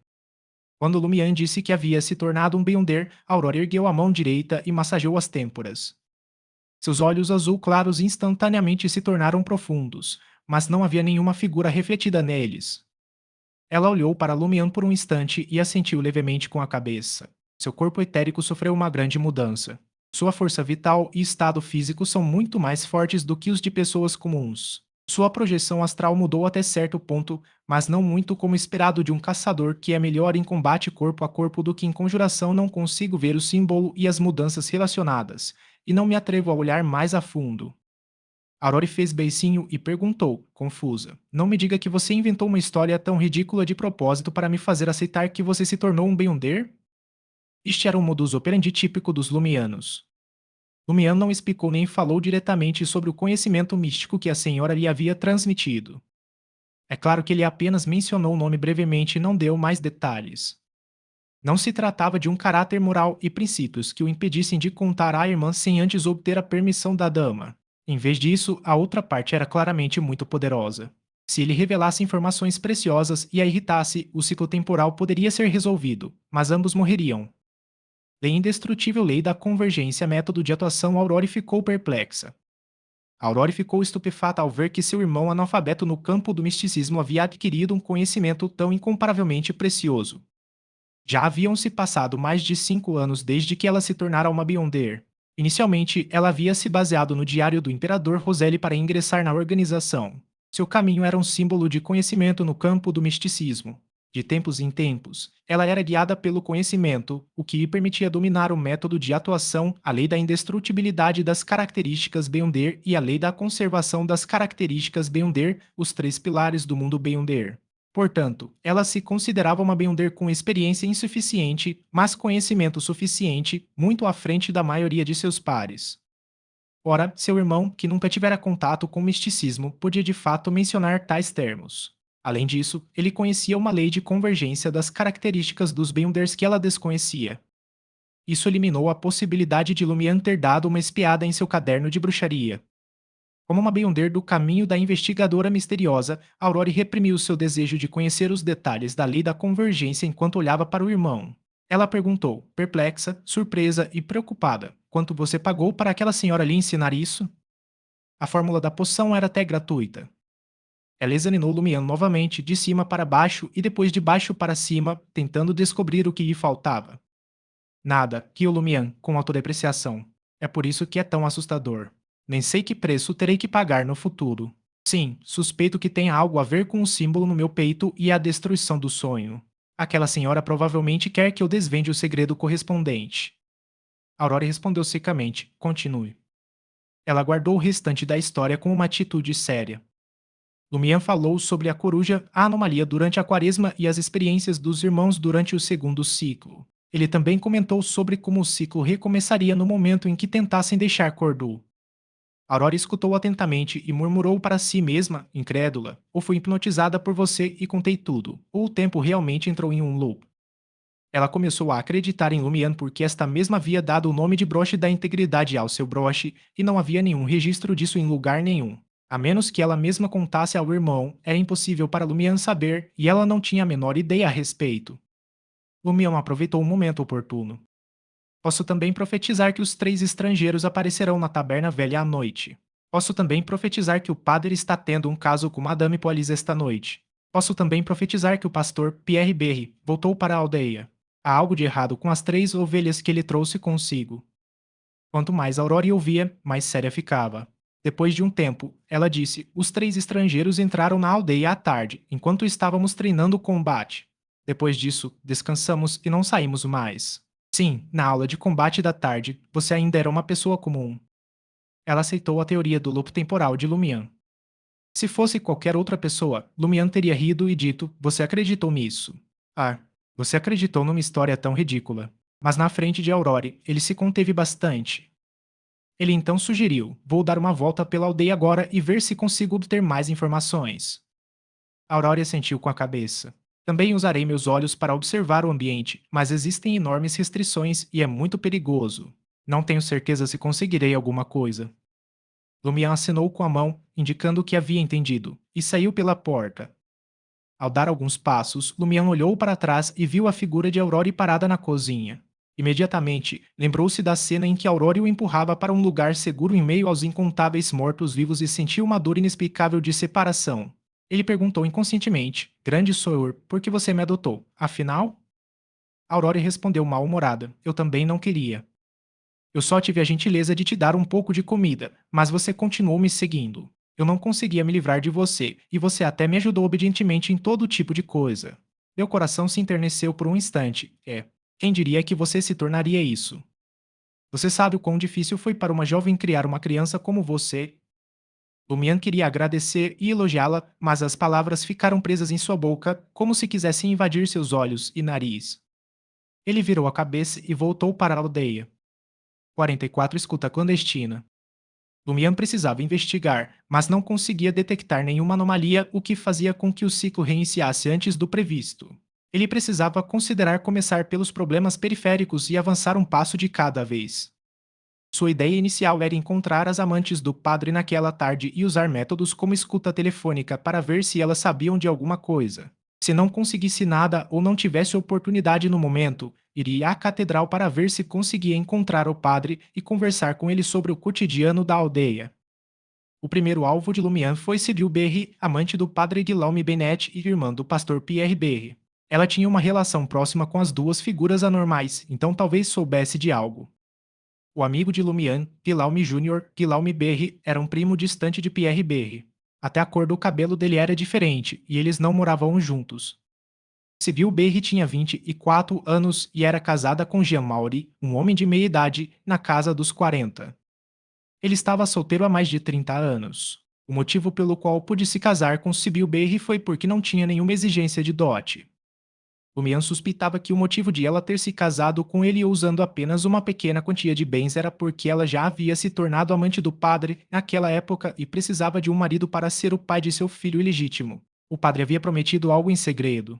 [SPEAKER 1] Quando Lumian disse que havia se tornado um Beyonder, Aurora ergueu a mão direita e massageou as têmporas. Seus olhos azul claros instantaneamente se tornaram profundos, mas não havia nenhuma figura refletida neles. Ela olhou para Lumian por um instante e assentiu levemente com a cabeça. Seu corpo etérico sofreu uma grande mudança. Sua força vital e estado físico são muito mais fortes do que os de pessoas comuns. Sua projeção astral mudou até certo ponto, mas não muito como esperado de um caçador que é melhor em combate corpo a corpo do que em conjuração. Não consigo ver o símbolo e as mudanças relacionadas, e não me atrevo a olhar mais a fundo. Aurori fez beicinho e perguntou, confusa: Não me diga que você inventou uma história tão ridícula de propósito para me fazer aceitar que você se tornou um Beyonder? Este era um modus operandi típico dos Lumianos. Lumian não explicou nem falou diretamente sobre o conhecimento místico que a senhora lhe havia transmitido. É claro que ele apenas mencionou o nome brevemente e não deu mais detalhes. Não se tratava de um caráter moral e princípios que o impedissem de contar à irmã sem antes obter a permissão da dama. Em vez disso, a outra parte era claramente muito poderosa. Se ele revelasse informações preciosas e a irritasse, o ciclo temporal poderia ser resolvido, mas ambos morreriam. Lei indestrutível lei da convergência método de atuação. Aurore ficou perplexa. Aurore ficou estupefata ao ver que seu irmão analfabeto no campo do misticismo havia adquirido um conhecimento tão incomparavelmente precioso. Já haviam se passado mais de 5 anos desde que ela se tornara uma Beyonder. Inicialmente, ela havia se baseado no diário do Imperador Roseli para ingressar na organização. Seu caminho era um símbolo de conhecimento no campo do misticismo. De tempos em tempos, ela era guiada pelo conhecimento, o que lhe permitia dominar o método de atuação, a lei da indestrutibilidade das características Beyonder e a lei da conservação das características Beyonder, os 3 pilares do mundo Beyonder. Portanto, ela se considerava uma Beyonder com experiência insuficiente, mas conhecimento suficiente, muito à frente da maioria de seus pares. Ora, seu irmão, que nunca tivera contato com o misticismo, podia de fato mencionar tais termos. Além disso, ele conhecia uma lei de convergência das características dos Beyonders que ela desconhecia. Isso eliminou a possibilidade de Lumian ter dado uma espiada em seu caderno de bruxaria. Como uma Beyonder do caminho da investigadora misteriosa, Aurore reprimiu seu desejo de conhecer os detalhes da lei da convergência enquanto olhava para o irmão. Ela perguntou, perplexa, surpresa e preocupada: quanto você pagou para aquela senhora lhe ensinar isso? A fórmula da poção era até gratuita. Ela examinou Lumian novamente, de cima para baixo e depois de baixo para cima, tentando descobrir o que lhe faltava. Nada, que o Lumian, com autodepreciação. É por isso que é tão assustador. Nem sei que preço terei que pagar no futuro. Sim, suspeito que tenha algo a ver com o símbolo no meu peito e a destruição do sonho. Aquela senhora provavelmente quer que eu desvende o segredo correspondente. Aurora respondeu secamente: continue. Ela guardou o restante da história com uma atitude séria. Lumian falou sobre a coruja, a anomalia durante a quaresma e as experiências dos irmãos durante o segundo ciclo. Ele também comentou sobre como o ciclo recomeçaria no momento em que tentassem deixar Cordu. Aurora escutou atentamente e murmurou para si mesma, incrédula: ou fui hipnotizada por você e contei tudo, ou o tempo realmente entrou em um loop. Ela começou a acreditar em Lumian porque esta mesma havia dado o nome de broche da integridade ao seu broche e não havia nenhum registro disso em lugar nenhum. A menos que ela mesma contasse ao irmão, era impossível para Lumian saber e ela não tinha a menor ideia a respeito. Lumian aproveitou o momento oportuno. Posso também profetizar que os 3 estrangeiros aparecerão na taberna velha à noite. Posso também profetizar que o padre está tendo um caso com Madame Polis esta noite. Posso também profetizar que o pastor Pierre Berry voltou para a aldeia. Há algo de errado com as 3 ovelhas que ele trouxe consigo. Quanto mais Aurora ouvia, mais séria ficava. Depois de um tempo, ela disse: os 3 estrangeiros entraram na aldeia à tarde, enquanto estávamos treinando o combate. Depois disso, descansamos e não saímos mais. Sim, na aula de combate da tarde, você ainda era uma pessoa comum. Ela aceitou a teoria do loop temporal de Lumian. Se fosse qualquer outra pessoa, Lumian teria rido e dito: você acreditou nisso. Ah, você acreditou numa história tão ridícula. Mas na frente de Aurore, ele se conteve bastante. Ele então sugeriu: vou dar uma volta pela aldeia agora e ver se consigo obter mais informações. Aurora assentiu com a cabeça. Também usarei meus olhos para observar o ambiente, mas existem enormes restrições e é muito perigoso. Não tenho certeza se conseguirei alguma coisa. Lumian acenou com a mão, indicando que havia entendido, e saiu pela porta. Ao dar alguns passos, Lumian olhou para trás e viu a figura de Aurore parada na cozinha. Imediatamente, lembrou-se da cena em que Aurore o empurrava para um lugar seguro em meio aos incontáveis mortos-vivos e sentiu uma dor inexplicável de separação. Ele perguntou inconscientemente: grande Soeur, por que você me adotou? Afinal? Aurore respondeu mal-humorada: eu também não queria. Eu só tive a gentileza de te dar um pouco de comida, mas você continuou me seguindo. Eu não conseguia me livrar de você, e você até me ajudou obedientemente em todo tipo de coisa. Meu coração se enterneceu por um instante. Quem diria que você se tornaria isso? Você sabe o quão difícil foi para uma jovem criar uma criança como você? Lumian queria agradecer e elogiá-la, mas as palavras ficaram presas em sua boca, como se quisessem invadir seus olhos e nariz. Ele virou a cabeça e voltou para a aldeia. 44 Escuta clandestina. Lumian precisava investigar, mas não conseguia detectar nenhuma anomalia, o que fazia com que o ciclo reiniciasse antes do previsto. Ele precisava considerar começar pelos problemas periféricos e avançar um passo de cada vez. Sua ideia inicial era encontrar as amantes do padre naquela tarde e usar métodos como escuta telefônica para ver se elas sabiam de alguma coisa. Se não conseguisse nada ou não tivesse oportunidade no momento, iria à catedral para ver se conseguia encontrar o padre e conversar com ele sobre o cotidiano da aldeia. O primeiro alvo de Lumian foi Sibyl Berry, amante do padre Guillaume Bennett e irmã do pastor Pierre Berry. Ela tinha uma relação próxima com as duas figuras anormais, então talvez soubesse de algo. O amigo de Lumian, Guillaume Jr., Guillaume Berry, era um primo distante de Pierre Berry. Até a cor do cabelo dele era diferente, e eles não moravam juntos. Sibyl Berry tinha 24 anos e era casada com Jean Maury, um homem de meia idade, na casa dos 40. Ele estava solteiro há mais de 30 anos. O motivo pelo qual pôde se casar com Sibyl Berry foi porque não tinha nenhuma exigência de dote. Lumian suspeitava que o motivo de ela ter se casado com ele usando apenas uma pequena quantia de bens era porque ela já havia se tornado amante do padre naquela época e precisava de um marido para ser o pai de seu filho ilegítimo. O padre havia prometido algo em segredo.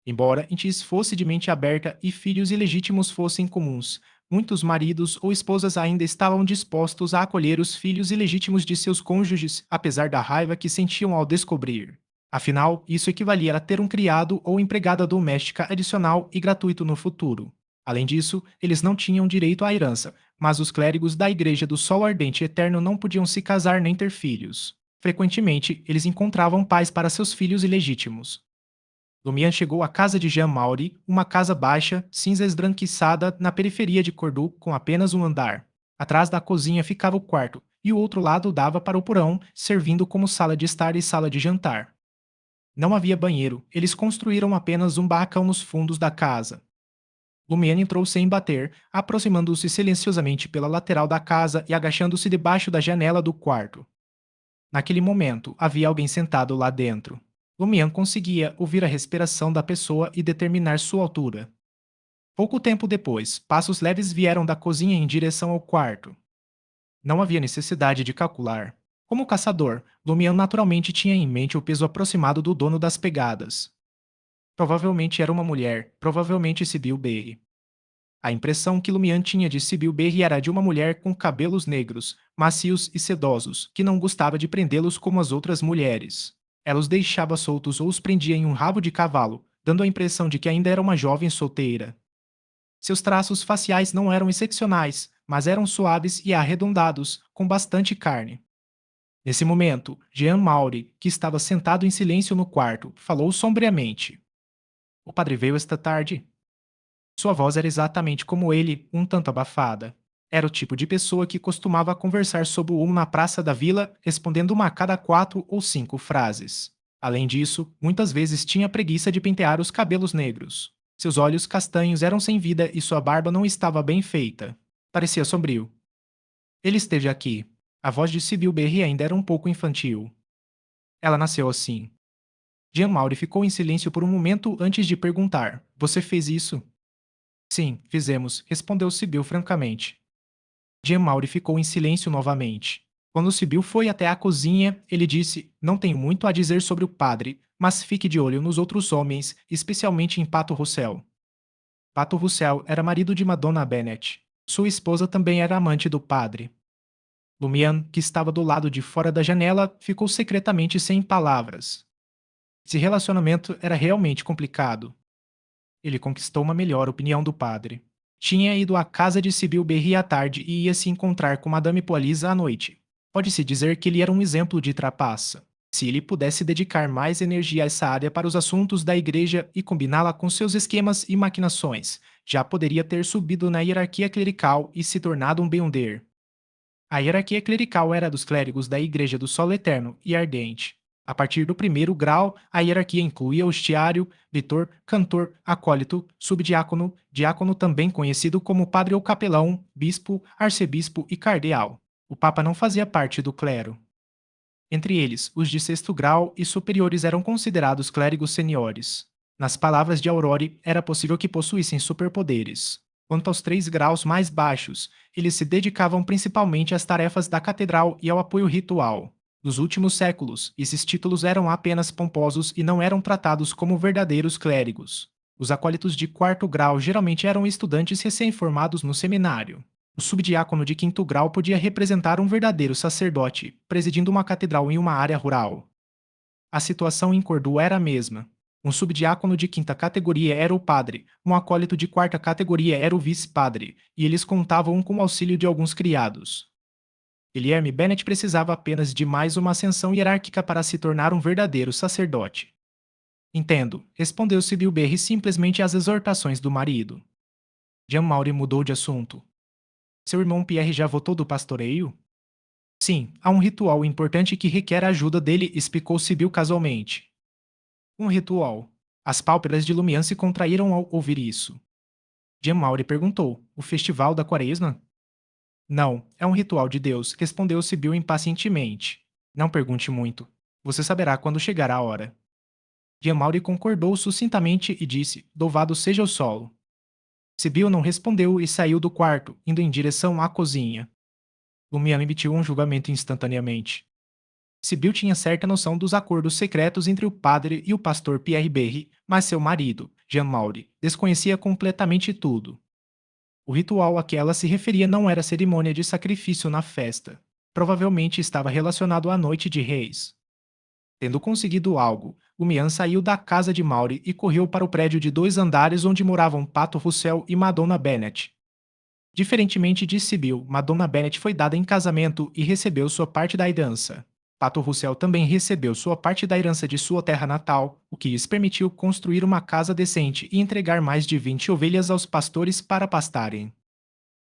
[SPEAKER 1] Embora Intis fosse de mente aberta e filhos ilegítimos fossem comuns, muitos maridos ou esposas ainda estavam dispostos a acolher os filhos ilegítimos de seus cônjuges, apesar da raiva que sentiam ao descobrir. Afinal, isso equivalia a ter um criado ou empregada doméstica adicional e gratuito no futuro. Além disso, eles não tinham direito à herança, mas os clérigos da Igreja do Sol Ardente Eterno não podiam se casar nem ter filhos. Frequentemente, eles encontravam pais para seus filhos ilegítimos. Lumian chegou à casa de Jean Maury, uma casa baixa, cinza esbranquiçada na periferia de Cordoue com apenas um andar. Atrás da cozinha ficava o quarto, e o outro lado dava para o porão, servindo como sala de estar e sala de jantar. Não havia banheiro, eles construíram apenas um barracão nos fundos da casa. Lumian entrou sem bater, aproximando-se silenciosamente pela lateral da casa e agachando-se debaixo da janela do quarto. Naquele momento, havia alguém sentado lá dentro. Lumian conseguia ouvir a respiração da pessoa e determinar sua altura. Pouco tempo depois, passos leves vieram da cozinha em direção ao quarto. Não havia necessidade de calcular. Como caçador, Lumian naturalmente tinha em mente o peso aproximado do dono das pegadas. Provavelmente era uma mulher, provavelmente Sibyl Berry. A impressão que Lumian tinha de Sibyl Berry era de uma mulher com cabelos negros, macios e sedosos, que não gostava de prendê-los como as outras mulheres. Ela os deixava soltos ou os prendia em um rabo de cavalo, dando a impressão de que ainda era uma jovem solteira. Seus traços faciais não eram excepcionais, mas eram suaves e arredondados, com bastante carne. Nesse momento, Jean Maury, que estava sentado em silêncio no quarto, falou sombriamente. O padre veio esta tarde? Sua voz era exatamente como ele, um tanto abafada. Era o tipo de pessoa que costumava conversar sob o na praça da vila, respondendo uma a cada 4 ou 5 frases. Além disso, muitas vezes tinha preguiça de pentear os cabelos negros. Seus olhos castanhos eram sem vida e sua barba não estava bem feita. Parecia sombrio. Ele esteve aqui. A voz de Sibyl Berry ainda era um pouco infantil. Ela nasceu assim. Jean Maury ficou em silêncio por um momento antes de perguntar: Você fez isso? Sim, fizemos, respondeu Sibyl francamente. Jean Maury ficou em silêncio novamente. Quando Sibyl foi até a cozinha, ele disse: Não tenho muito a dizer sobre o padre, mas fique de olho nos outros homens, especialmente em Pato Roussel. Pato Roussel era marido de Madonna Bennet. Sua esposa também era amante do padre. Lumian, que estava do lado de fora da janela, ficou secretamente sem palavras. Esse relacionamento era realmente complicado. Ele conquistou uma melhor opinião do padre. Tinha ido à casa de Sibyl Berry à tarde e ia se encontrar com Madame Poalise à noite. Pode-se dizer que ele era um exemplo de trapaça. Se ele pudesse dedicar mais energia a essa área para os assuntos da igreja e combiná-la com seus esquemas e maquinações, já poderia ter subido na hierarquia clerical e se tornado um Beyonder. A hierarquia clerical era dos clérigos da Igreja do Sol Eterno e Ardente. A partir do primeiro grau, a hierarquia incluía hostiário, litor, cantor, acólito, subdiácono, diácono também conhecido como padre ou capelão, bispo, arcebispo e cardeal. O papa não fazia parte do clero. Entre eles, os de sexto grau e superiores eram considerados clérigos seniores. Nas palavras de Aurore, era possível que possuíssem superpoderes. Quanto aos 3 graus mais baixos, eles se dedicavam principalmente às tarefas da catedral e ao apoio ritual. Nos últimos séculos, esses títulos eram apenas pomposos e não eram tratados como verdadeiros clérigos. Os acólitos de 4 grau geralmente eram estudantes recém-formados no seminário. O subdiácono de 5º grau podia representar um verdadeiro sacerdote, presidindo uma catedral em uma área rural. A situação em Cordoue era a mesma. Um subdiácono de 5ª categoria era o padre, um acólito de 4ª categoria era o vice-padre, e eles contavam com o auxílio de alguns criados. Guilherme Bennet precisava apenas de mais uma ascensão hierárquica para se tornar um verdadeiro sacerdote. Entendo, respondeu Sibyl Berry simplesmente às exortações do marido. Jean Maury mudou de assunto. Seu irmão Pierre já voltou do pastoreio? Sim, há um ritual importante que requer a ajuda dele, explicou Sibyl casualmente. Um ritual. As pálpebras de Lumian se contraíram ao ouvir isso. Jean Maury perguntou: O festival da quaresma? Não, é um ritual de Deus, respondeu Sibyl impacientemente. Não pergunte muito. Você saberá quando chegar a hora. Jean Maury concordou sucintamente e disse: Louvado seja o solo. Sibyl não respondeu e saiu do quarto, indo em direção à cozinha. Lumian emitiu um julgamento instantaneamente. Sibyl tinha certa noção dos acordos secretos entre o padre e o pastor Pierre Berry, mas seu marido, Jean Maury, desconhecia completamente tudo. O ritual a que ela se referia não era cerimônia de sacrifício na festa. Provavelmente estava relacionado à Noite de Reis. Tendo conseguido algo, o Mian saiu da casa de Maury e correu para o prédio de 2 andares onde moravam Pato Russell e Madonna Bennett. Diferentemente de Sibyl, Madonna Bennett foi dada em casamento e recebeu sua parte da herança. Pato Russell também recebeu sua parte da herança de sua terra natal, o que lhes permitiu construir uma casa decente e entregar mais de 20 ovelhas aos pastores para pastarem.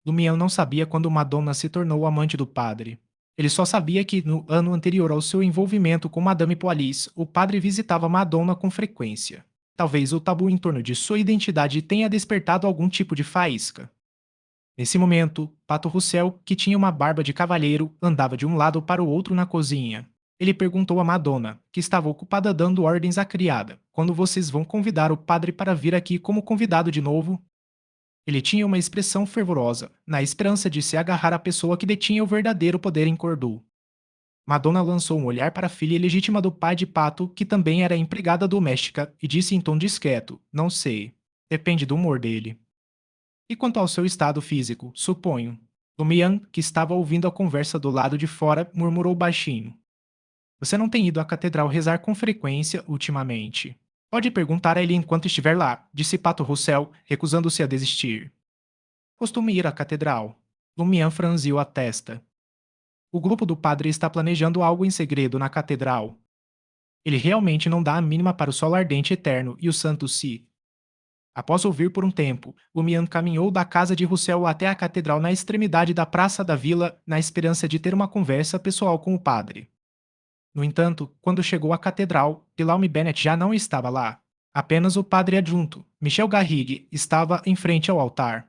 [SPEAKER 1] Lumião não sabia quando Madonna se tornou amante do padre. Ele só sabia que, no ano anterior ao seu envolvimento com Madame Poalis, o padre visitava Madonna com frequência. Talvez o tabu em torno de sua identidade tenha despertado algum tipo de faísca. Nesse momento, Pato Russell, que tinha uma barba de cavalheiro, andava de um lado para o outro na cozinha. Ele perguntou a Madonna, que estava ocupada dando ordens à criada: quando vocês vão convidar o padre para vir aqui como convidado de novo? Ele tinha uma expressão fervorosa, na esperança de se agarrar à pessoa que detinha o verdadeiro poder em Cordu. Madonna lançou um olhar para a filha ilegítima do pai de Pato, que também era empregada doméstica, e disse em tom discreto: não sei. Depende do humor dele. E quanto ao seu estado físico, suponho. Lumian, que estava ouvindo a conversa do lado de fora, murmurou baixinho: você não tem ido à catedral rezar com frequência ultimamente. Pode perguntar a ele enquanto estiver lá, disse Pato Russell, recusando-se a desistir. Costumo ir à catedral. Lumian franziu a testa. O grupo do padre está planejando algo em segredo na catedral. Ele realmente não dá a mínima para o sol ardente eterno e o santo si. Após ouvir por um tempo, Lumian caminhou da casa de Russell até a catedral na extremidade da praça da vila, na esperança de ter uma conversa pessoal com o padre. No entanto, quando chegou à catedral, Guillaume Bennet já não estava lá. Apenas o padre adjunto, Michel Garrigue, estava em frente ao altar.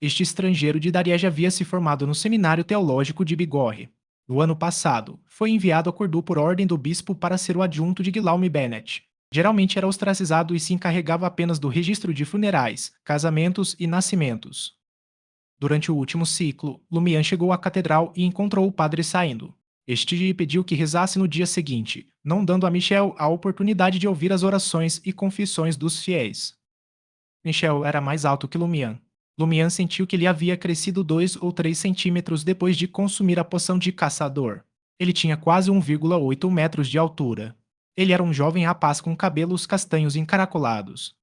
[SPEAKER 1] Este estrangeiro de Dariege havia se formado no Seminário Teológico de Bigorre. No ano passado, foi enviado a Cordoue por ordem do bispo para ser o adjunto de Guillaume Bennet. Geralmente era ostracizado e se encarregava apenas do registro de funerais, casamentos e nascimentos. Durante o último ciclo, Lumian chegou à catedral e encontrou o padre saindo. Este lhe pediu que rezasse no dia seguinte, não dando a Michel a oportunidade de ouvir as orações e confissões dos fiéis. Michel era mais alto que Lumian. Lumian sentiu que ele havia crescido 2 ou 3 centímetros depois de consumir a poção de caçador. Ele tinha quase 1,8 metros de altura. Ele era um jovem rapaz com cabelos castanhos encaracolados.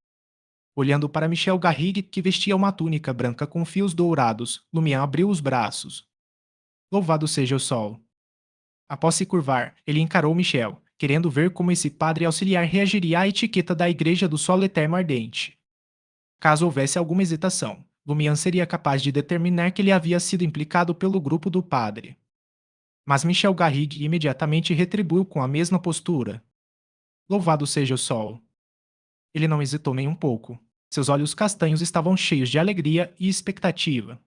[SPEAKER 1] Olhando para Michel Garrigue, que vestia uma túnica branca com fios dourados, Lumian abriu os braços. Louvado seja o sol. Após se curvar, ele encarou Michel, querendo ver como esse padre auxiliar reagiria à etiqueta da Igreja do Sol Eterno Ardente. Caso houvesse alguma hesitação, Lumian seria capaz de determinar que ele havia sido implicado pelo grupo do padre. Mas Michel Garrigue imediatamente retribuiu com a mesma postura. Louvado seja o sol. Ele não hesitou nem um pouco. Seus olhos castanhos estavam cheios de alegria e expectativa.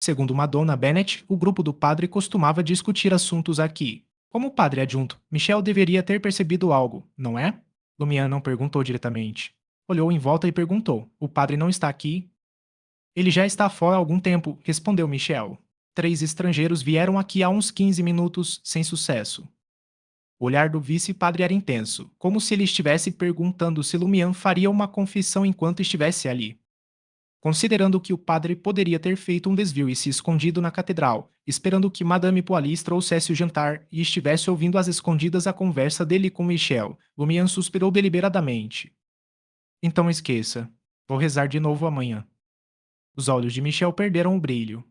[SPEAKER 1] Segundo Madonna Bennett, o grupo do padre costumava discutir assuntos aqui. Como padre adjunto, Michel deveria ter percebido algo, não é? Lumian não perguntou diretamente. Olhou em volta e perguntou: o padre não está aqui? Ele já está fora há algum tempo, respondeu Michel. 3 estrangeiros vieram aqui há uns 15 minutos, sem sucesso. O olhar do vice-padre era intenso, como se ele estivesse perguntando se Lumian faria uma confissão enquanto estivesse ali. Considerando que o padre poderia ter feito um desvio e se escondido na catedral, esperando que Madame Poalis trouxesse o jantar e estivesse ouvindo às escondidas a conversa dele com Michel, Lumian suspirou deliberadamente. Então esqueça. Vou rezar de novo amanhã. Os olhos de Michel perderam o brilho.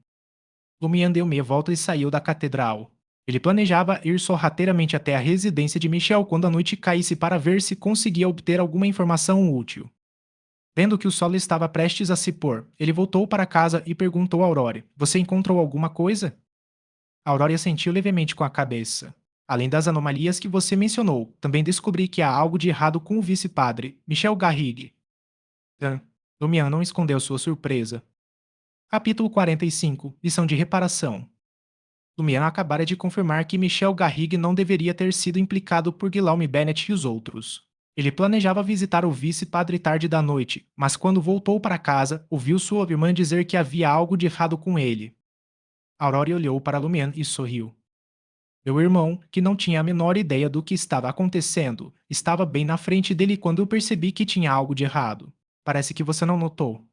[SPEAKER 1] Lumian deu meia volta e saiu da catedral. Ele planejava ir sorrateiramente até a residência de Michel quando a noite caísse para ver se conseguia obter alguma informação útil. Vendo que o sol estava prestes a se pôr, ele voltou para casa e perguntou a Aurore: você encontrou alguma coisa? Aurore assentiu levemente com a cabeça. Além das anomalias que você mencionou, também descobri que há algo de errado com o vice-padre, Michel Garrigue. Lumian não escondeu sua surpresa. Capítulo 45. Lição de reparação. Lumian acabara de confirmar que Michel Garrigue não deveria ter sido implicado por Guillaume Bennet e os outros. Ele planejava visitar o vice-padre tarde da noite, mas quando voltou para casa, ouviu sua irmã dizer que havia algo de errado com ele. Aurore olhou para Lumian e sorriu. Meu irmão, que não tinha a menor ideia do que estava acontecendo, estava bem na frente dele quando eu percebi que tinha algo de errado. Parece que você não notou.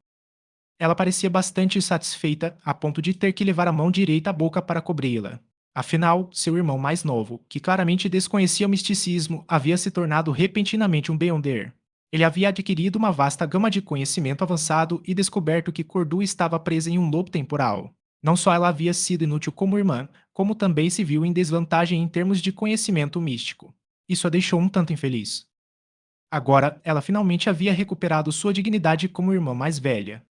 [SPEAKER 1] Ela parecia bastante satisfeita, a ponto de ter que levar a mão direita à boca para cobri-la. Afinal, seu irmão mais novo, que claramente desconhecia o misticismo, havia se tornado repentinamente um Beyonder. Ele havia adquirido uma vasta gama de conhecimento avançado e descoberto que Cordu estava presa em um loop temporal. Não só ela havia sido inútil como irmã, como também se viu em desvantagem em termos de conhecimento místico. Isso a deixou um tanto infeliz. Agora, ela finalmente havia recuperado sua dignidade como irmã mais velha.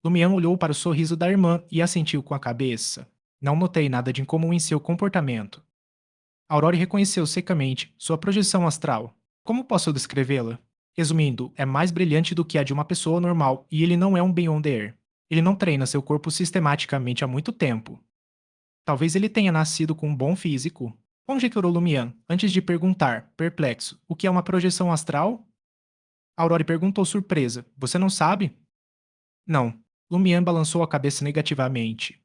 [SPEAKER 1] Lumian olhou para o sorriso da irmã e assentiu com a cabeça. Não notei nada de incomum em seu comportamento. Aurora reconheceu secamente sua projeção astral. Como posso descrevê-la? Resumindo, é mais brilhante do que a de uma pessoa normal e ele não é um Beyonder. Ele não treina seu corpo sistematicamente há muito tempo. Talvez ele tenha nascido com um bom físico. Conjecturou Lumian, antes de perguntar, perplexo, o que é uma projeção astral? Aurora perguntou surpresa. Você não sabe? Não. Lumian balançou a cabeça negativamente.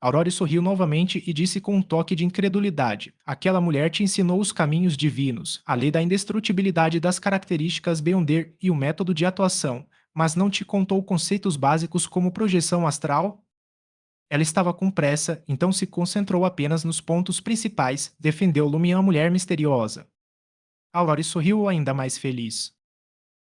[SPEAKER 1] Aurora sorriu novamente e disse com um toque de incredulidade: aquela mulher te ensinou os caminhos divinos, a lei da indestrutibilidade das características Beyonder e o método de atuação, mas não te contou conceitos básicos como projeção astral? Ela estava com pressa, então se concentrou apenas nos pontos principais, defendeu Lumian a mulher misteriosa. Aurora sorriu ainda mais feliz.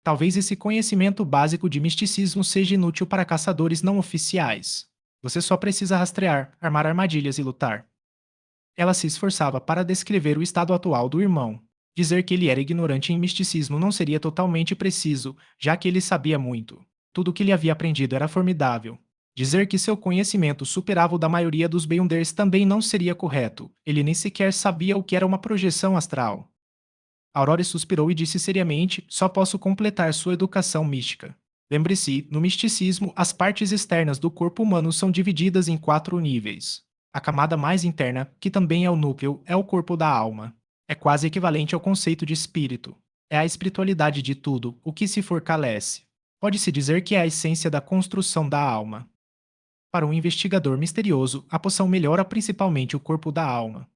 [SPEAKER 1] Talvez esse conhecimento básico de misticismo seja inútil para caçadores não oficiais. Você só precisa rastrear, armar armadilhas e lutar. Ela se esforçava para descrever o estado atual do irmão. Dizer que ele era ignorante em misticismo não seria totalmente preciso, já que ele sabia muito. Tudo o que ele havia aprendido era formidável. Dizer que seu conhecimento superava o da maioria dos Beyonders também não seria correto. Ele nem sequer sabia o que era uma projeção astral. Aurora suspirou e disse seriamente: só posso completar sua educação mística. Lembre-se, no misticismo, as partes externas do corpo humano são divididas em 4 níveis. A camada mais interna, que também é o núcleo, é o corpo da alma. É quase equivalente ao conceito de espírito. É a espiritualidade de tudo, o que se fortalece. Pode-se dizer que é a essência da construção da alma. Para um investigador misterioso, a poção melhora principalmente o corpo da alma.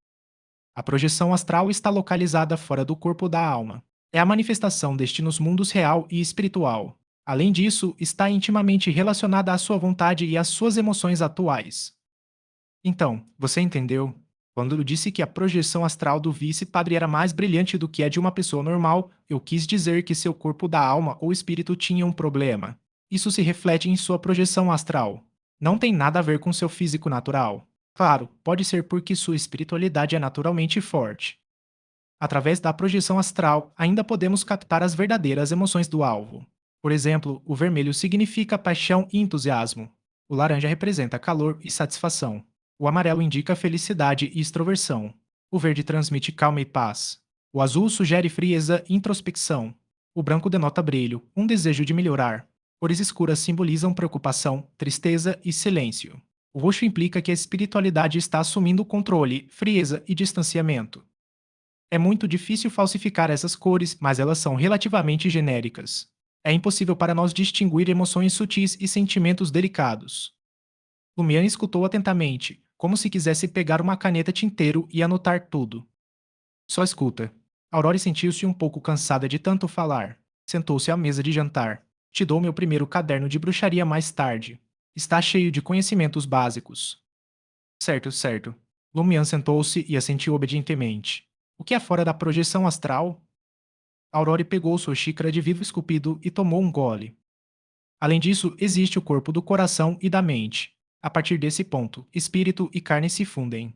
[SPEAKER 1] A projeção astral está localizada fora do corpo da alma. É a manifestação deste nos mundos real e espiritual. Além disso, está intimamente relacionada à sua vontade e às suas emoções atuais. Então, você entendeu? Quando eu disse que a projeção astral do vice-padre era mais brilhante do que a de uma pessoa normal, eu quis dizer que seu corpo da alma ou espírito tinha um problema. Isso se reflete em sua projeção astral. Não tem nada a ver com seu físico natural. Claro, pode ser porque sua espiritualidade é naturalmente forte. Através da projeção astral, ainda podemos captar as verdadeiras emoções do alvo. Por exemplo, o vermelho significa paixão e entusiasmo. O laranja representa calor e satisfação. O amarelo indica felicidade e extroversão. O verde transmite calma e paz. O azul sugere frieza e introspecção. O branco denota brilho, um desejo de melhorar. Cores escuras simbolizam preocupação, tristeza e silêncio. O roxo implica que a espiritualidade está assumindo o controle, frieza e distanciamento. É muito difícil falsificar essas cores, mas elas são relativamente genéricas. É impossível para nós distinguir emoções sutis e sentimentos delicados. Lumian escutou atentamente, como se quisesse pegar uma caneta tinteiro e anotar tudo. Só escuta. Aurora sentiu-se um pouco cansada de tanto falar. Sentou-se à mesa de jantar. Te dou meu primeiro caderno de bruxaria mais tarde. Está cheio de conhecimentos básicos. Certo, certo. Lumian sentou-se e assentiu obedientemente. O que é fora da projeção astral? Aurore pegou sua xícara de vivo esculpido e tomou um gole. Além disso, existe o corpo do coração e da mente. A partir desse ponto, espírito e carne se fundem.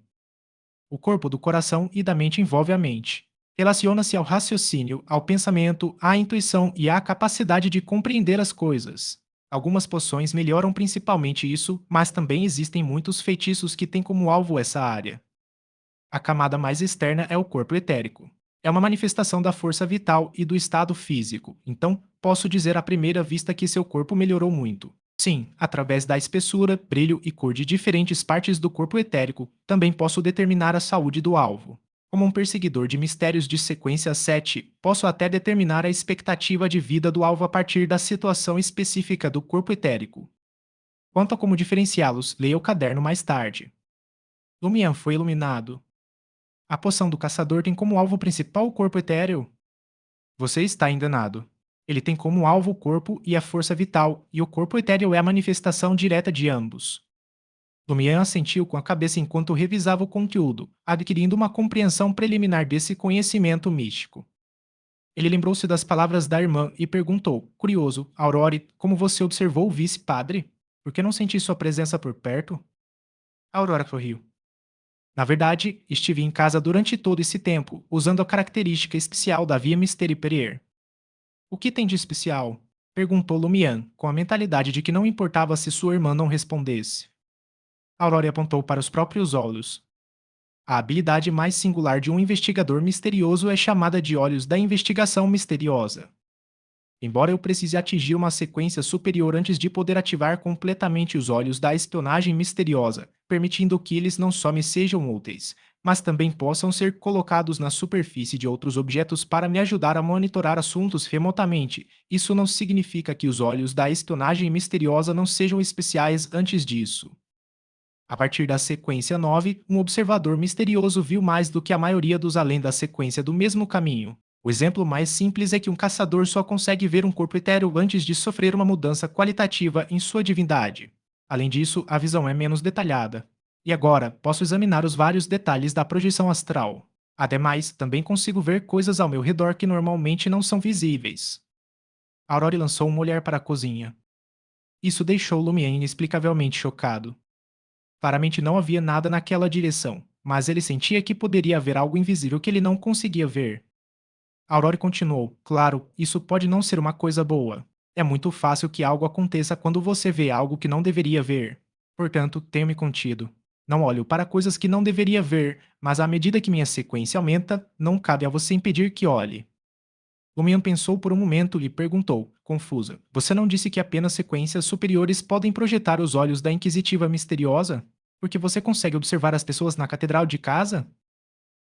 [SPEAKER 1] O corpo do coração e da mente envolve a mente. Relaciona-se ao raciocínio, ao pensamento, à intuição e à capacidade de compreender as coisas. Algumas poções melhoram principalmente isso, mas também existem muitos feitiços que têm como alvo essa área. A camada mais externa é o corpo etérico. É uma manifestação da força vital e do estado físico, então posso dizer à primeira vista que seu corpo melhorou muito. Sim, através da espessura, brilho e cor de diferentes partes do corpo etérico, também posso determinar a saúde do alvo. Como um perseguidor de mistérios de sequência 7, posso até determinar a expectativa de vida do alvo a partir da situação específica do corpo etérico. Quanto a como diferenciá-los, leia o caderno mais tarde. Lumian foi iluminado. A poção do caçador tem como alvo principal o corpo etéreo? Você está enganado. Ele tem como alvo o corpo e a força vital, e o corpo etéreo é a manifestação direta de ambos. Lumian assentiu com a cabeça enquanto revisava o conteúdo, adquirindo uma compreensão preliminar desse conhecimento místico. Ele lembrou-se das palavras da irmã e perguntou, curioso, Aurore, como você observou o vice-padre? Por que não senti sua presença por perto? A Aurora sorriu. Na verdade, estive em casa durante todo esse tempo, usando a característica especial da Via Mysteri Perrier. O que tem de especial? Perguntou Lumian, com a mentalidade de que não importava se sua irmã não respondesse. Aurora apontou para os próprios olhos. A habilidade mais singular de um investigador misterioso é chamada de olhos da investigação misteriosa. Embora eu precise atingir uma sequência superior antes de poder ativar completamente os olhos da espionagem misteriosa, permitindo que eles não só me sejam úteis, mas também possam ser colocados na superfície de outros objetos para me ajudar a monitorar assuntos remotamente, isso não significa que os olhos da espionagem misteriosa não sejam especiais antes disso. A partir da sequência 9, um observador misterioso viu mais do que a maioria dos além da sequência do mesmo caminho. O exemplo mais simples é que um caçador só consegue ver um corpo etéreo antes de sofrer uma mudança qualitativa em sua divindade. Além disso, a visão é menos detalhada. E agora, posso examinar os vários detalhes da projeção astral. Ademais, também consigo ver coisas ao meu redor que normalmente não são visíveis. Aurora lançou um olhar para a cozinha. Isso deixou Lumien inexplicavelmente chocado. Claramente não havia nada naquela direção, mas ele sentia que poderia haver algo invisível que ele não conseguia ver. Aurora continuou: Claro, isso pode não ser uma coisa boa. É muito fácil que algo aconteça quando você vê algo que não deveria ver. Portanto, tenho me contido. Não olho para coisas que não deveria ver, mas à medida que minha sequência aumenta, não cabe a você impedir que olhe. Lumian pensou por um momento e perguntou, confusa: Você não disse que apenas sequências superiores podem projetar os olhos da Inquisitiva misteriosa? Porque você consegue observar as pessoas na catedral de casa?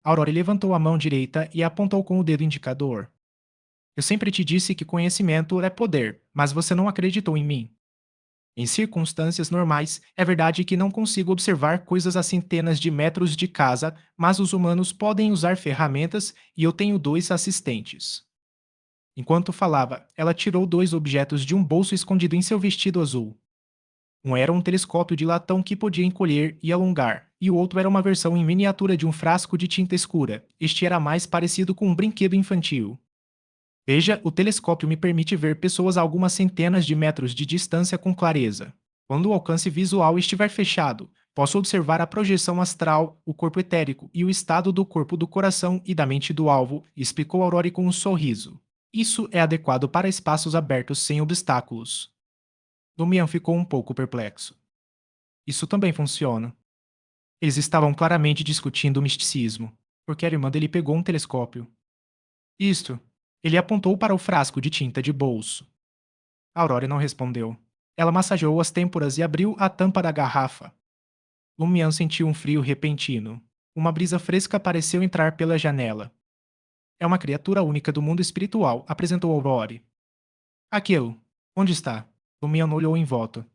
[SPEAKER 1] Aurora levantou a mão direita e apontou com o dedo indicador. Eu sempre te disse que conhecimento é poder, mas você não acreditou em mim. Em circunstâncias normais, é verdade que não consigo observar coisas a centenas de metros de casa, mas os humanos podem usar ferramentas e eu tenho dois assistentes. Enquanto falava, ela tirou dois objetos de um bolso escondido em seu vestido azul. Um era um telescópio de latão que podia encolher e alongar, e o outro era uma versão em miniatura de um frasco de tinta escura. Este era mais parecido com um brinquedo infantil. Veja, o telescópio me permite ver pessoas a algumas centenas de metros de distância com clareza. Quando o alcance visual estiver fechado, posso observar a projeção astral, o corpo etérico e o estado do corpo do coração e da mente do alvo, explicou Aurore com um sorriso. Isso é adequado para espaços abertos sem obstáculos. Lumian ficou um pouco perplexo. Isso também funciona. Eles estavam claramente discutindo o misticismo, porque a irmã dele pegou um telescópio. Isto. Ele apontou para o frasco de tinta de bolso. Aurora não respondeu. Ela massageou as têmporas e abriu a tampa da garrafa. Lumian sentiu um frio repentino. Uma brisa fresca pareceu entrar pela janela. É uma criatura única do mundo espiritual, apresentou Aurore. Aquilo. Onde está? Lumian olhou em volta.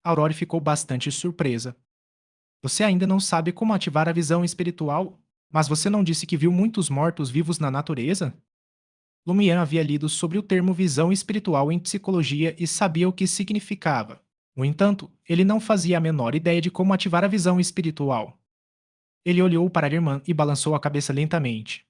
[SPEAKER 1] Aurore ficou bastante surpresa. Você ainda não sabe como ativar a visão espiritual? Mas você não disse que viu muitos mortos-vivos na natureza? Lumière havia lido sobre o termo visão espiritual em psicologia e sabia o que significava. No entanto, ele não fazia a menor ideia de como ativar a visão espiritual. Ele olhou para a irmã e balançou a cabeça lentamente.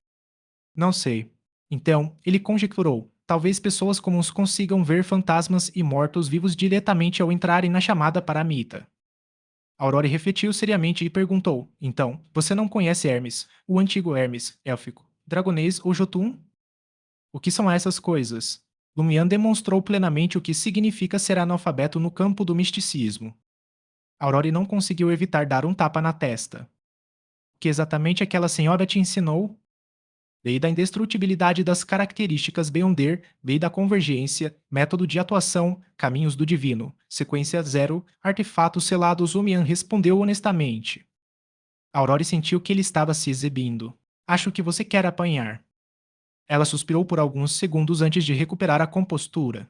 [SPEAKER 1] Não sei. Então, ele conjecturou: talvez pessoas comuns consigam ver fantasmas e mortos-vivos diretamente ao entrarem na chamada para a mita. Aurore refletiu seriamente e perguntou: Então, você não conhece Hermes, o antigo Hermes, élfico, dragonês ou Jotun? O que são essas coisas? Lumian demonstrou plenamente o que significa ser analfabeto no campo do misticismo. Aurore não conseguiu evitar dar um tapa na testa. O que exatamente aquela senhora te ensinou? Lei da indestrutibilidade das características Beyonder, lei da convergência, método de atuação, caminhos do divino, sequência zero, artefatos selados. Lumian respondeu honestamente. Aurore sentiu que ele estava se exibindo. Acho que você quer apanhar. Ela suspirou por alguns segundos antes de recuperar a compostura.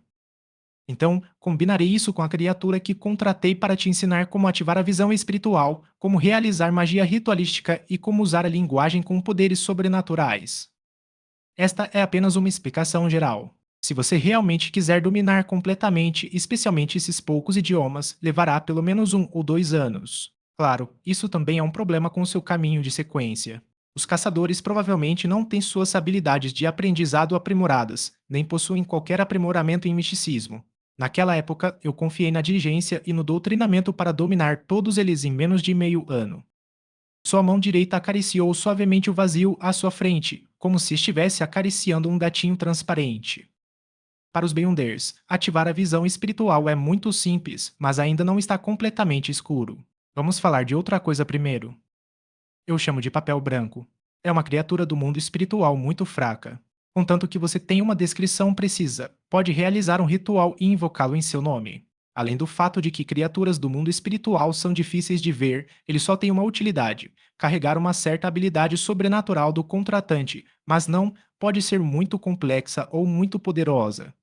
[SPEAKER 1] Então, combinarei isso com a criatura que contratei para te ensinar como ativar a visão espiritual, como realizar magia ritualística e como usar a linguagem com poderes sobrenaturais. Esta é apenas uma explicação geral. Se você realmente quiser dominar completamente, especialmente esses poucos idiomas, levará pelo menos 1 ou 2 anos. Claro, isso também é um problema com seu caminho de sequência. Os caçadores provavelmente não têm suas habilidades de aprendizado aprimoradas, nem possuem qualquer aprimoramento em misticismo. Naquela época, eu confiei na diligência e no doutrinamento para dominar todos eles em menos de meio ano. Sua mão direita acariciou suavemente o vazio à sua frente, como se estivesse acariciando um gatinho transparente. Para os Beyonders, ativar a visão espiritual é muito simples, mas ainda não está completamente escuro. Vamos falar de outra coisa primeiro. Eu chamo de papel branco. É uma criatura do mundo espiritual muito fraca. Contanto que você tenha uma descrição precisa, pode realizar um ritual e invocá-lo em seu nome. Além do fato de que criaturas do mundo espiritual são difíceis de ver, ele só tem uma utilidade: carregar uma certa habilidade sobrenatural do contratante, mas não pode ser muito complexa ou muito poderosa.